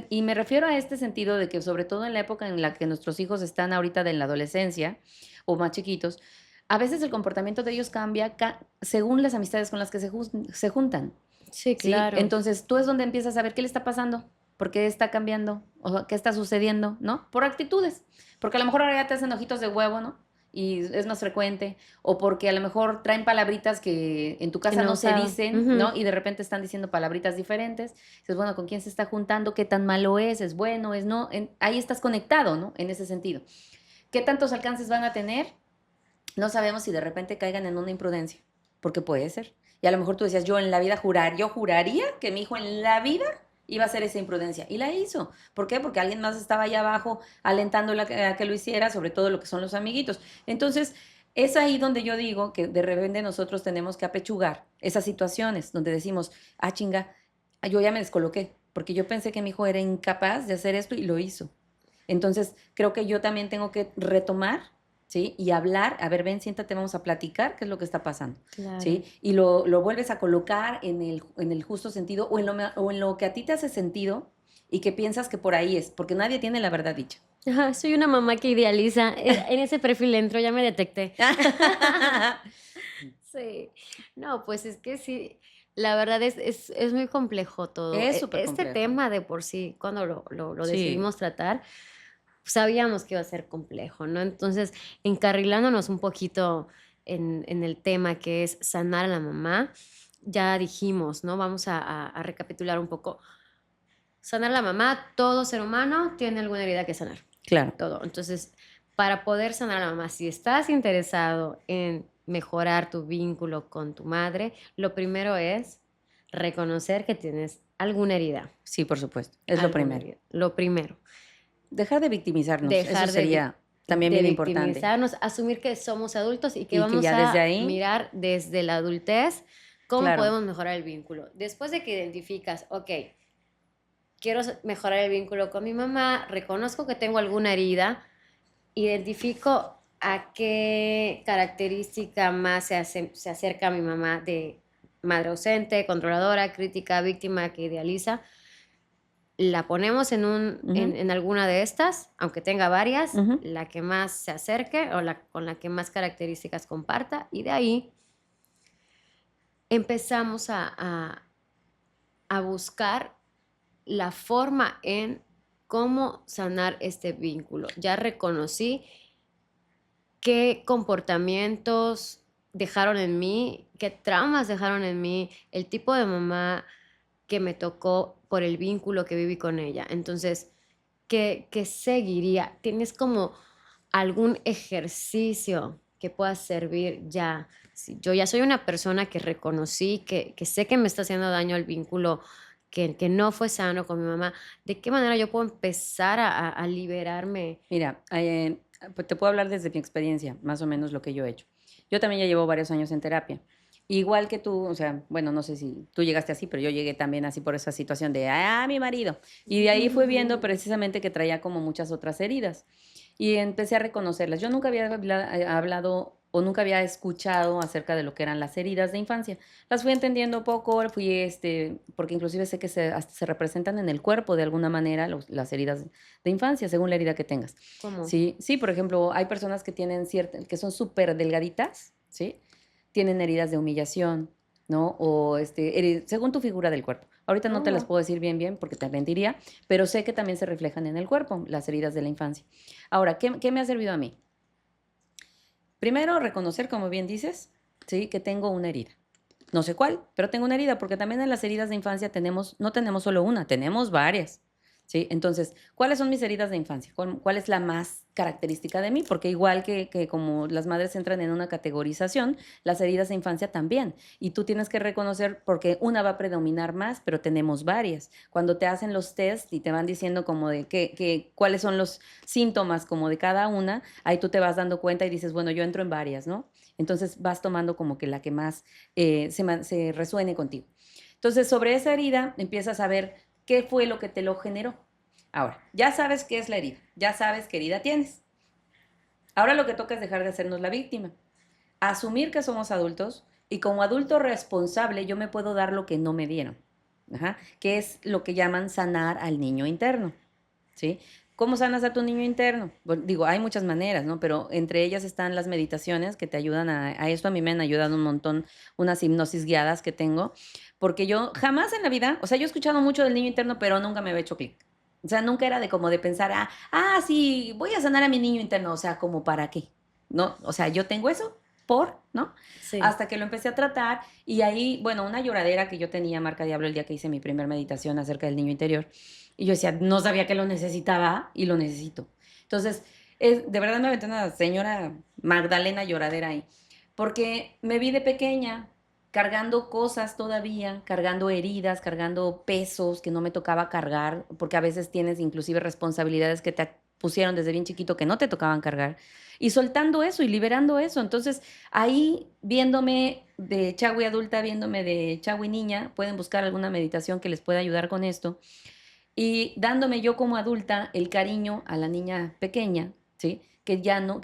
Y me refiero a este sentido de que sobre todo en la época en la que nuestros hijos están ahorita de la adolescencia o más chiquitos, a veces el comportamiento de ellos cambia según las amistades con las que se juntan, Sí, ¿sí? claro. Entonces tú es donde empiezas a ver qué le está pasando, por qué está cambiando, o qué está sucediendo, ¿no? Por actitudes, porque a lo mejor ahora ya te hacen ojitos de huevo, ¿no? Y es más frecuente, o porque a lo mejor traen palabritas que en tu Que casa no no se usaba. dicen, Ujú. ¿no? Y de repente están diciendo palabritas diferentes. Dices, bueno, ¿con quién se está juntando? ¿Qué tan malo es bueno, es no? Ahí estás conectado, ¿no? En ese sentido. ¿Qué tantos alcances van a tener? No sabemos si de repente caigan en una imprudencia, porque puede ser. Y a lo mejor tú decías, yo juraría que mi hijo en la vida iba a hacer esa imprudencia. Y la hizo. ¿Por qué? Porque alguien más estaba allá abajo alentándola a que lo hiciera, sobre todo lo que son los amiguitos. Entonces, es ahí donde yo digo que de repente nosotros tenemos que apechugar esas situaciones donde decimos, ah, chinga, yo ya me descoloqué, porque yo pensé que mi hijo era incapaz de hacer esto y lo hizo. Entonces, creo que yo también tengo que retomar, ¿sí? Y hablar, a ver, ven, siéntate, vamos a platicar qué es lo que está pasando, Claro. ¿sí? Y lo vuelves a colocar en el justo sentido o en lo que a ti te hace sentido y que piensas que por ahí es, porque nadie tiene la verdad dicha. Ajá, soy una mamá que idealiza. En ese perfil entro, ya me detecté. Sí. No, pues es que sí, la verdad es muy complejo todo. Es súper Este complejo. tema de por sí, cuando lo Sí, decidimos tratar, sabíamos que iba a ser complejo, ¿no? Entonces, encarrilándonos un poquito en el tema que es sanar a la mamá, ya dijimos, ¿no? Vamos a recapitular un poco. Sanar a la mamá, todo ser humano tiene alguna herida que sanar, claro. todo. Entonces, para poder sanar a la mamá, si estás interesado en mejorar tu vínculo con tu madre, lo primero es reconocer que tienes alguna herida, Sí, por supuesto. Es lo alguna primero. herida. Lo primero, Dejar de victimizarnos, eso dejar sería también de bien importante. victimizarnos, asumir que somos adultos y que Y que vamos ya desde a ahí, mirar desde la adultez cómo claro, podemos mejorar el vínculo. Después de que identificas, ok, quiero mejorar el vínculo con mi mamá, reconozco que tengo alguna herida, identifico ¿A qué característica más se acerca a mi mamá de madre ausente, controladora, crítica, víctima, que idealiza? La ponemos Ujú, en alguna de estas, aunque tenga varias, ujú. la que más se acerque o con la que más características comparta, y de ahí empezamos a buscar la forma en cómo sanar este vínculo. Ya reconocí qué comportamientos dejaron en mí, qué traumas dejaron en mí, el tipo de mamá que me tocó por el vínculo que viví con ella. Entonces, ¿qué seguiría? ¿Tienes como algún ejercicio que pueda servir ya? Si yo ya soy una persona que reconocí, que sé que me está haciendo daño el vínculo, que no fue sano con mi mamá, ¿de qué manera yo puedo empezar a liberarme? Mira, pues te puedo hablar desde mi experiencia, más o menos lo que yo he hecho. Yo también ya llevo varios años en terapia. Igual que tú, o sea, bueno, no sé si tú llegaste así, pero yo llegué también así por esa situación de, mi marido. Y de ahí fue viendo precisamente que traía como muchas otras heridas. Y empecé a reconocerlas. Yo nunca había hablado o nunca había escuchado acerca de lo que eran las heridas de infancia. Las fui entendiendo poco, porque inclusive sé que hasta se representan en el cuerpo de alguna manera las heridas de infancia, según la herida que tengas. ¿Cómo? Sí, sí, por ejemplo, hay personas que tienen que son súper delgaditas, ¿sí? Tienen heridas de humillación, ¿no? O según tu figura del cuerpo. Ahorita no te las ¿Cómo? puedo decir bien, bien, porque te mentiría, pero sé que también se reflejan en el cuerpo, las heridas de la infancia. Ahora, ¿qué me ha servido a mí? Primero, reconocer, como bien dices, ¿sí? Que tengo una herida. No sé cuál, pero tengo una herida, porque también en las heridas de infancia no tenemos solo una, tenemos varias. ¿Sí? Entonces, ¿cuáles son mis heridas de infancia? ¿Cuál es la más característica de mí? Porque igual que como las madres entran en una categorización, las heridas de infancia también. Y tú tienes que reconocer porque una va a predominar más, pero tenemos varias. Cuando te hacen los test y te van diciendo como de cuáles son los síntomas como de cada una, ahí tú te vas dando cuenta y dices, bueno, yo entro en varias, ¿no? Entonces vas tomando como que la que más se resuene contigo. Entonces, sobre esa herida empiezas a ver qué fue lo que te lo generó. Ahora, ya sabes qué es la herida, ya sabes qué herida tienes. Ahora lo que toca es dejar de hacernos la víctima, asumir que somos adultos y como adulto responsable yo me puedo dar lo que no me dieron, ajá, que es lo que llaman sanar al niño interno, ¿sí? ¿Cómo sanas a tu niño interno? Bueno, digo, hay muchas maneras, ¿no? Pero entre ellas están las meditaciones que te ayudan a esto. A mí me han ayudado un montón unas hipnosis guiadas que tengo, porque yo jamás en la vida, o sea, yo he escuchado mucho del niño interno, pero nunca me había hecho clic. O sea, nunca era de como de pensar, sí, voy a sanar a mi niño interno, o sea, como para qué, ¿no? O sea, yo tengo eso ¿no? Sí. Hasta que lo empecé a tratar y ahí, bueno, una lloradera que yo tenía, marca Diablo, el día que hice mi primer meditación acerca del niño interior. Y yo decía, no sabía que lo necesitaba y lo necesito. Entonces, de verdad me aventé una señora Magdalena lloradera ahí, porque me vi de pequeña cargando cosas todavía, cargando heridas, cargando pesos que no me tocaba cargar, porque a veces tienes inclusive responsabilidades que te pusieron desde bien chiquito que no te tocaban cargar, y soltando eso y liberando eso. Entonces, ahí viéndome de Chagui adulta, viéndome de Chagui niña, pueden buscar alguna meditación que les pueda ayudar con esto y dándome yo como adulta el cariño a la niña pequeña, ¿sí? Que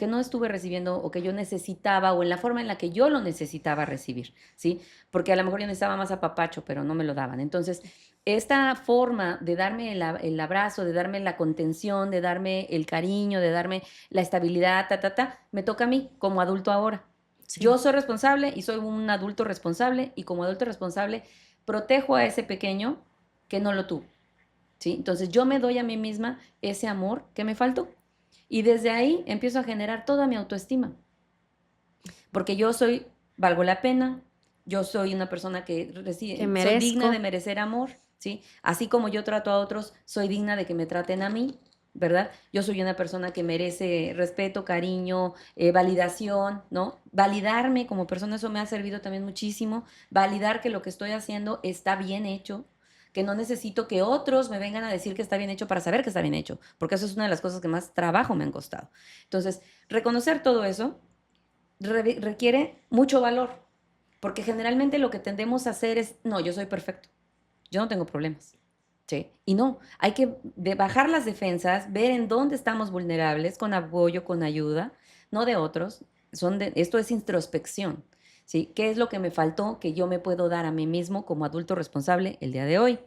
no estuve recibiendo o que yo necesitaba o en la forma en la que yo lo necesitaba recibir, ¿sí? Porque a lo mejor yo necesitaba más apapacho, pero no me lo daban. Entonces, esta forma de darme el abrazo, de darme la contención, de darme el cariño, de darme la estabilidad, me toca a mí como adulto ahora. Yo Sí. soy responsable y soy un adulto responsable y como adulto responsable protejo a ese pequeño que no lo tuvo. ¿Sí? Entonces yo me doy a mí misma ese amor que me faltó. Y desde ahí empiezo a generar toda mi autoestima, porque valgo la pena, yo soy una persona Que soy digna de merezco. merecer amor, ¿sí? Así como yo trato a otros, soy digna de que me traten a mí, ¿verdad? Yo soy una persona que merece respeto, cariño, validación, ¿no? Validarme como persona, eso me ha servido también muchísimo, validar que lo que estoy haciendo está bien hecho, que no necesito que otros me vengan a decir que está bien hecho para saber que está bien hecho, porque eso es una de las cosas que más trabajo me han costado. Entonces, reconocer todo eso requiere mucho valor, porque generalmente lo que tendemos a hacer es, no, yo soy perfecto, yo no tengo problemas. ¿Sí? Y no, hay que bajar las defensas, ver en dónde estamos vulnerables, con apoyo, con ayuda, no de otros. Esto es introspección, ¿sí? ¿Qué es lo que me faltó que yo me puedo dar a mí mismo como adulto responsable el día de hoy?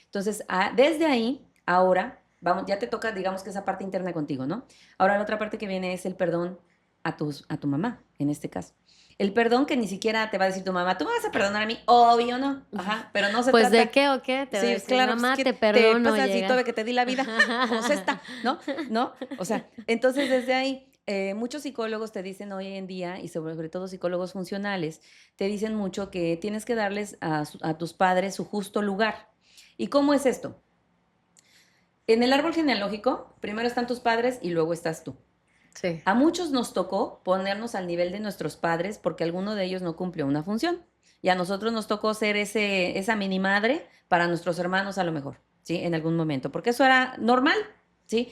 Entonces, desde ahí, ahora, vamos, ya te toca, digamos que esa parte interna contigo, ¿no? Ahora la otra parte que viene es el perdón a tu mamá, en este caso. El perdón que ni siquiera te va a decir tu mamá, tú me vas a perdonar a mí, obvio no, ajá, pero no se Pues de trata, qué o qué, te voy a sí, decir, claro, pues es mamá, que te te perdono, pasa así llegas. todo que te di la vida, como cesta, ¿no? ¿No? O sea, entonces desde ahí, muchos psicólogos te dicen hoy en día, y sobre todo psicólogos funcionales, te dicen mucho que tienes que darles a tus padres su justo lugar. ¿Y cómo es esto? En el árbol genealógico, primero están tus padres y luego estás tú. Sí. A muchos nos tocó ponernos al nivel de nuestros padres porque alguno de ellos no cumplió una función. Y a nosotros nos tocó ser esa mini madre para nuestros hermanos a lo mejor, ¿sí? En algún momento, porque eso era normal, ¿sí?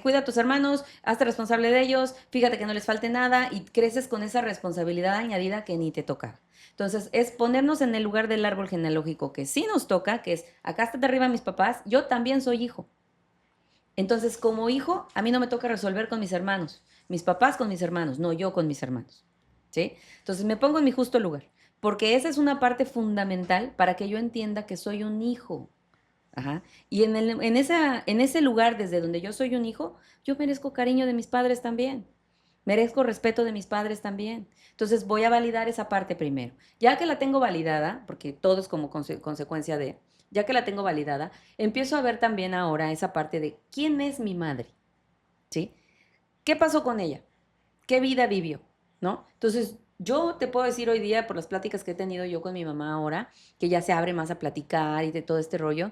Cuida a tus hermanos, hazte responsable de ellos, fíjate que no les falte nada y creces con esa responsabilidad añadida que ni te toca. Entonces, es ponernos en el lugar del árbol genealógico que sí nos toca, que es, acá está de arriba mis papás, yo también soy hijo. Entonces, como hijo, a mí no me toca resolver con mis hermanos, mis papás con mis hermanos, no yo con mis hermanos, ¿sí? Entonces, me pongo en mi justo lugar, porque esa es una parte fundamental para que yo entienda que soy un hijo. Ajá. Y en ese lugar desde donde yo soy un hijo, yo merezco cariño de mis padres también. Merezco respeto de mis padres también. Entonces voy a validar esa parte primero. Ya que la tengo validada, porque todo es como consecuencia de, ya que la tengo validada, empiezo a ver también ahora esa parte de quién es mi madre, ¿sí? ¿Qué pasó con ella? ¿Qué vida vivió? ¿No? Entonces, yo te puedo decir hoy día, por las pláticas que he tenido yo con mi mamá ahora, que ya se abre más a platicar y de todo este rollo,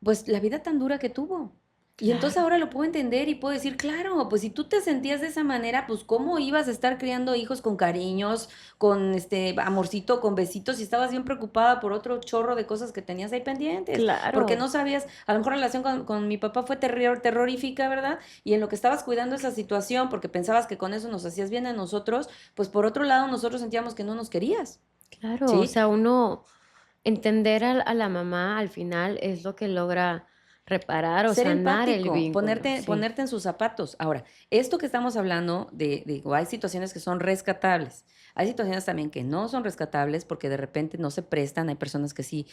pues la vida tan dura que tuvo. Y entonces Claro. ahora lo puedo entender y puedo decir, claro, pues si tú te sentías de esa manera, pues cómo ibas a estar criando hijos con cariños, con este amorcito, con besitos, y estabas bien preocupada por otro chorro de cosas que tenías ahí pendientes, porque Claro. no sabías, a lo mejor la relación con mi papá fue terrorífica, ¿verdad? Y en lo que estabas cuidando esa situación, porque pensabas que con eso nos hacías bien a nosotros, pues por otro lado nosotros sentíamos que no nos querías, Claro, o ¿sí? sea, uno entender a la mamá al final es lo que logra reparar o Ser sanar el empático, vínculo, sí. ponerte en sus zapatos. Ahora, esto que estamos hablando digo, hay situaciones que son rescatables. Hay situaciones también que no son rescatables porque de repente no se prestan. Hay personas que sí,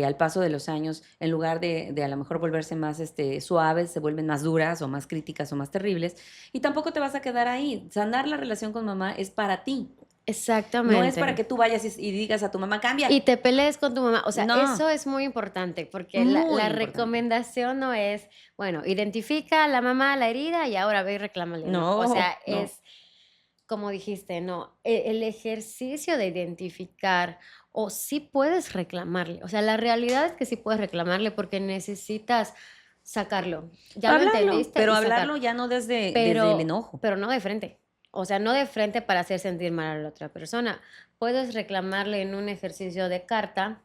al paso de los años, en lugar de a lo mejor volverse más suaves, se vuelven más duras o más críticas o más terribles. Y tampoco te vas a quedar ahí. Sanar la relación con mamá es para ti. No es para Exactamente. que tú vayas y digas a tu mamá, Y cambia. te pelees con tu mamá. O sea, No, eso es muy importante porque muy la importante. recomendación no es, bueno, identifica a la mamá la herida y ahora ve y reclámale, no. O sea, No, no. es como dijiste, no, el ejercicio de identificar o sí puedes reclamarle. O sea, la realidad es que sí puedes reclamarle porque necesitas sacarlo. Ya lo Hablarlo, entendiste pero y sacar, hablarlo ya no desde el enojo. pero no de frente. O sea, no de frente para hacer sentir mal a la otra persona. Puedes reclamarle en un ejercicio de carta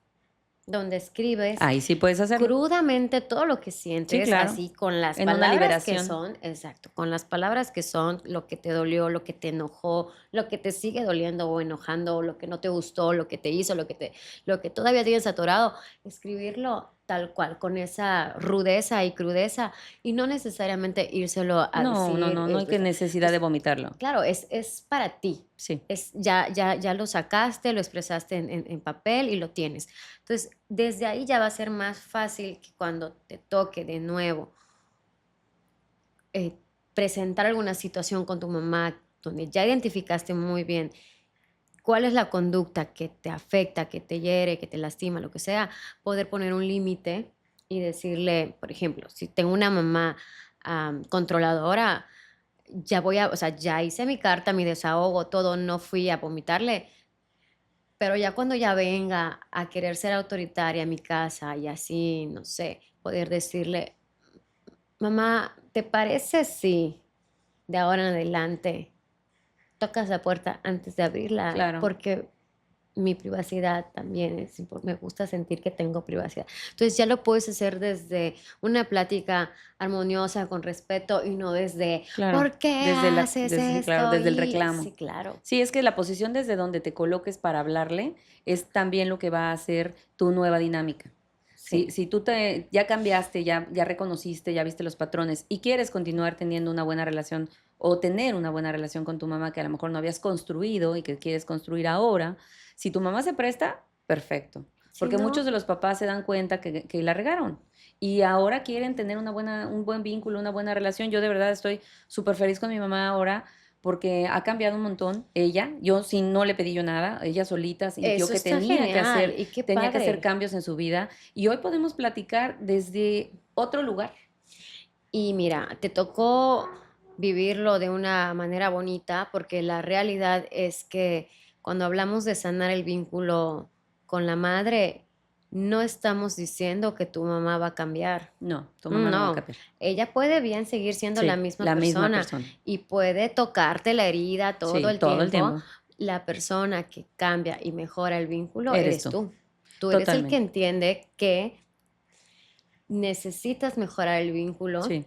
donde escribes Ahí sí puedes hacerlo. crudamente todo lo que Sí, sientes, claro. así con las En una palabras que liberación. son, exacto, con las palabras que son, lo que te dolió, lo que te enojó, lo que te sigue doliendo o enojando, lo que no te gustó, lo que te hizo, lo que todavía tienes atorado, escribirlo tal cual, con esa rudeza y crudeza, y no necesariamente írselo a No, no, decir, no, no hay que necesidad de es vomitarlo. claro, es para ti. Sí, Ya lo sacaste, lo expresaste en papel y lo tienes. Entonces, desde ahí ya va a ser más fácil que cuando te toque de nuevo eh, presentar alguna situación con tu mamá, donde ya identificaste muy bien cuál es la conducta que te afecta, que te hiere, que te lastima, lo que sea, poder poner un límite y decirle, por ejemplo, si tengo una mamá controladora, ya voy a, o sea, ya hice mi carta, mi desahogo, todo, no fui a vomitarle, pero ya cuando ya venga a querer ser autoritaria a mi casa y así, no sé, poder decirle, mamá, ¿te parece si de ahora en adelante tocas la puerta antes de abrirla? claro. Porque mi privacidad también me gusta sentir que tengo privacidad. Entonces ya lo puedes hacer desde una plática armoniosa, con respeto y no desde, Claro, ¿por qué haces sí, claro, esto? desde el Y sí, reclamo. claro. Sí, es que la posición desde donde te coloques para hablarle es también lo que va a hacer tu nueva dinámica. Sí, Si tú ya cambiaste, ya reconociste, ya viste los patrones y quieres continuar teniendo una buena relación o tener una buena relación con tu mamá que a lo mejor no habías construido y que quieres construir ahora. Si tu mamá se presta, perfecto. Si Porque muchos no, de los papás se dan cuenta que la regaron y ahora quieren tener un buen vínculo, una buena relación. Yo de verdad estoy súper feliz con mi mamá ahora porque ha cambiado un montón ella. Yo sí no le pedí yo nada, ella solita sintió eso que está genial y qué tenía que hacer padre. cambios en su vida y hoy podemos platicar desde otro lugar. Y mira, te tocó vivirlo de una manera bonita porque la realidad es que cuando hablamos de sanar el vínculo con la madre, no estamos diciendo que tu mamá va a cambiar. No, tu mamá no va a No, cambiar. ella puede bien seguir siendo la Sí, misma la misma persona persona. y puede tocarte la herida todo Sí, el todo el tiempo. tiempo. La persona que cambia y mejora el vínculo Eres eres tú, tú. Tú eres el que totalmente. entiende que necesitas mejorar el vínculo Sí,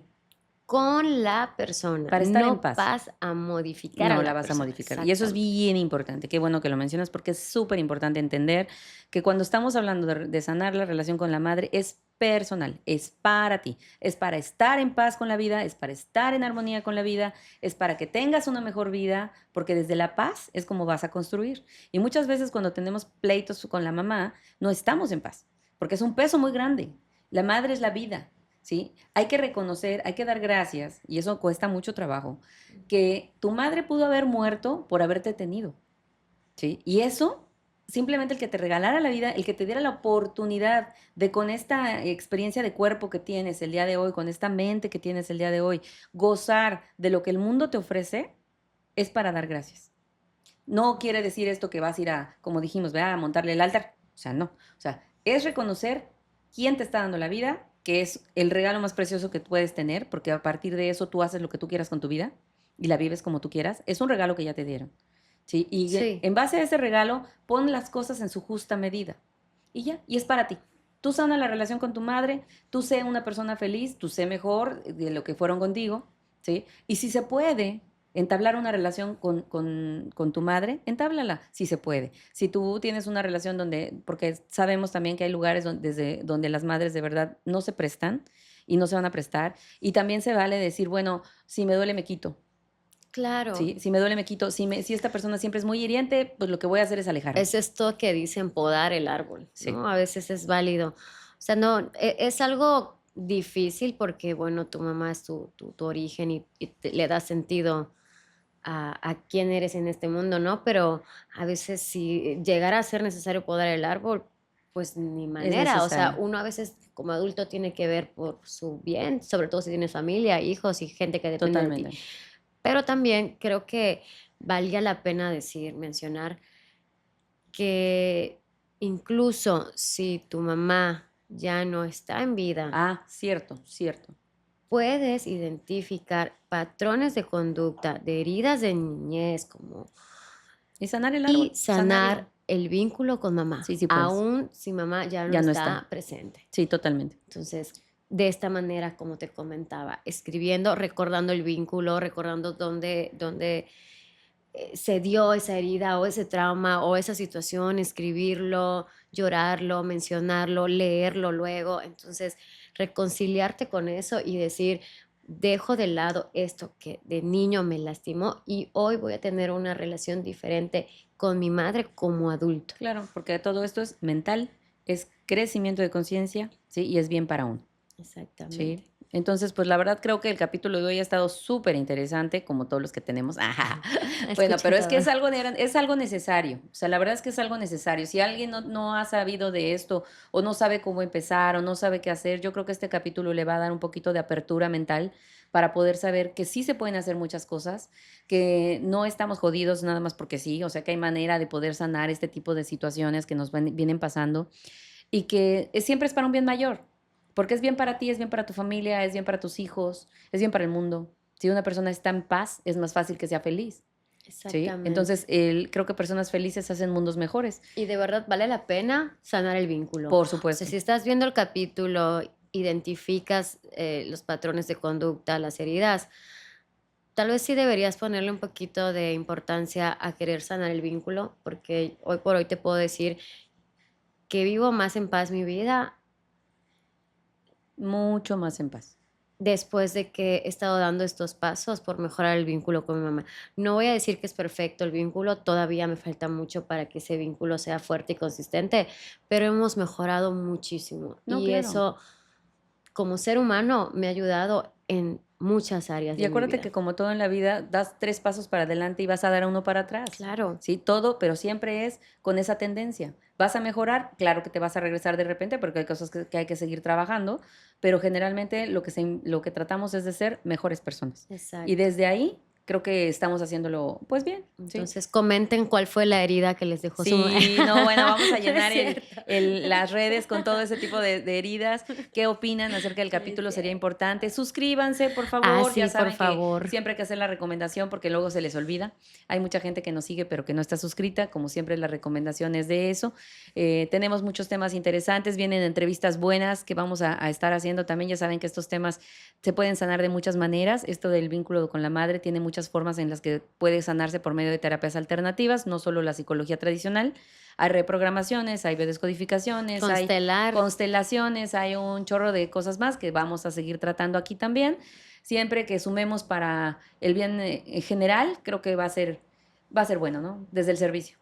con la persona, para estar en no paz. vas a modificar a No la la vas a persona, modificar. Y eso es exactamente. bien importante. Qué bueno que lo mencionas porque es súper importante entender que cuando estamos hablando de sanar la relación con la madre es personal, es para ti, es para estar en paz con la vida, es para estar en armonía con la vida, es para que tengas una mejor vida, porque desde la paz es como vas a construir. Y muchas veces cuando tenemos pleitos con la mamá, no estamos en paz, porque es un peso muy grande. La madre es la vida, ¿sí? Hay que reconocer, hay que dar gracias, y eso cuesta mucho trabajo que tu madre pudo haber muerto por haberte tenido, ¿sí? Y eso, simplemente el que te regalara la vida, el que te diera la oportunidad de con esta experiencia de cuerpo que tienes el día de hoy, con esta mente que tienes el día de hoy, gozar de lo que el mundo te ofrece, es para dar gracias. No quiere decir esto que vas a ir a, como dijimos, ¿verdad? A montarle el altar. O sea, no. O sea, es reconocer quién te está dando la vida, que es el regalo más precioso que puedes tener, porque a partir de eso tú haces lo que tú quieras con tu vida y la vives como tú quieras. Es un regalo que ya te dieron. ¿Sí? Y Sí, en base a ese regalo, pon las cosas en su justa medida. Y ya, y es para ti. Tú sana la relación con tu madre, tú sé una persona feliz, tú sé mejor de lo que fueron contigo, ¿sí? Y si se puede, entablar una relación con tu madre, entáblala, si se puede. Si tú tienes una relación donde, porque sabemos también que hay lugares donde, desde, donde las madres de verdad no se prestan y no se van a prestar, y también se vale decir, bueno, si me duele me quito, claro. ¿sí? Si me duele me quito, si esta persona siempre es muy hiriente, pues lo que voy a hacer es alejarme. Es esto que dicen podar el árbol, Sí, ¿no? A veces es válido. O sea, no, es algo difícil porque, bueno, tu mamá es tu origen y le da sentido a quién eres en este mundo, ¿no? Pero a veces si llegara a ser necesario podar el árbol, pues ni es manera. O sea, necesario, uno a veces como adulto tiene que ver por su bien, sobre todo si tienes familia, hijos y gente que depende de ti. totalmente. Pero también creo que valga la pena decir, mencionar que incluso si tu mamá ya no está en vida, Ah, cierto, cierto. puedes identificar patrones de conducta de heridas de niñez como Y sanar el y árbol, sanarlo. sanar el vínculo con mamá, Sí, sí puedes. aún si mamá ya no Ya no está. está presente. Sí, totalmente. Entonces, de esta manera, como te comentaba, escribiendo, recordando el vínculo, recordando dónde se dio esa herida o ese trauma o esa situación, escribirlo, llorarlo, mencionarlo, leerlo luego. Entonces, reconciliarte con eso y decir, dejo de lado esto que de niño me lastimó y hoy voy a tener una relación diferente con mi madre como adulto. Claro, porque todo esto es mental, es crecimiento de conciencia, ¿sí? Y es bien para uno. Sí. Exactamente. Entonces, pues la verdad creo que el capítulo de hoy ha estado súper interesante, como todos los que tenemos. Ajá. Bueno, Escuché pero es que todo. es algo necesario. O sea, la verdad es que es algo necesario. Si alguien no ha sabido de esto, o no sabe cómo empezar, o no sabe qué hacer, yo creo que este capítulo le va a dar un poquito de apertura mental para poder saber que sí se pueden hacer muchas cosas, que no estamos jodidos nada más porque sí, o sea, que hay manera de poder sanar este tipo de situaciones que nos vienen pasando y que siempre es para un bien mayor, porque es bien para ti, es bien para tu familia, es bien para tus hijos, es bien para el mundo. Si una persona está en paz, es más fácil que sea feliz, ¿sí? Exactamente. Entonces, creo que personas felices hacen mundos mejores, Y de verdad vale la pena sanar el vínculo. por O sea, supuesto. si estás viendo el capítulo, identificas los patrones de conducta, las heridas, tal vez sí deberías ponerle un poquito de importancia a querer sanar el vínculo, porque hoy por hoy te puedo decir que vivo más en paz mi vida Mucho más en paz. después de que he estado dando estos pasos por mejorar el vínculo con mi mamá. No voy a decir que es perfecto el vínculo, todavía me falta mucho para que ese vínculo sea fuerte y consistente, pero hemos mejorado muchísimo No, y claro. eso como ser humano me ha ayudado en muchas áreas Y de mi acuérdate vida. que como todo en la vida, das 3 pasos para adelante y vas a dar uno para atrás. Claro, Sí, todo, pero siempre es con esa tendencia. ¿Vas a mejorar? Claro que te vas a regresar de repente porque hay cosas que hay que seguir trabajando, pero generalmente lo que tratamos es de ser mejores personas. Y exacto. desde ahí creo que estamos haciéndolo, pues bien, ¿sí? Entonces comenten cuál fue la herida que les dejó su mamá. Sí, no, bueno, vamos a No es llenar cierto. las redes con todo ese tipo de heridas. ¿Qué opinan acerca del No es capítulo? Sería cierto. importante. Suscríbanse, por Ah, favor. Ya sí, por saben que favor. siempre hay que hacer la recomendación porque luego se les olvida. Hay mucha gente que nos sigue pero que no está suscrita. Como siempre, la recomendación es de eso. Tenemos muchos temas interesantes. Vienen entrevistas buenas que vamos a estar haciendo también. Ya saben que estos temas se pueden sanar de muchas maneras. Esto del vínculo con la madre tiene muchas formas en las que puede sanarse por medio de terapias alternativas, no solo la psicología tradicional. Hay reprogramaciones, hay biodescodificaciones, hay Constelar. constelaciones, hay un chorro de cosas más que vamos a seguir tratando aquí también. Siempre que sumemos para el bien general, creo que va a ser bueno, ¿no? Desde el servicio.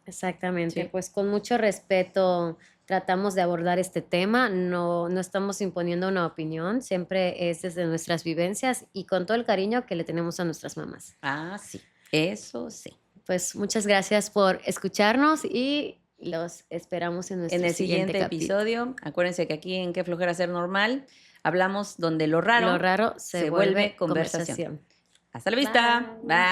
Exactamente, Sí. pues con mucho respeto tratamos de abordar este tema, no estamos imponiendo una opinión, siempre es desde nuestras vivencias y con todo el cariño que le tenemos a nuestras mamás. Ah, sí. Eso sí. Pues muchas gracias por escucharnos y los esperamos en En nuestro el siguiente siguiente capítulo. episodio, acuérdense que aquí en Qué Flojera Ser Normal hablamos donde lo Lo raro raro se se vuelve vuelve conversación. conversación. Hasta la vista. Bye. Bye.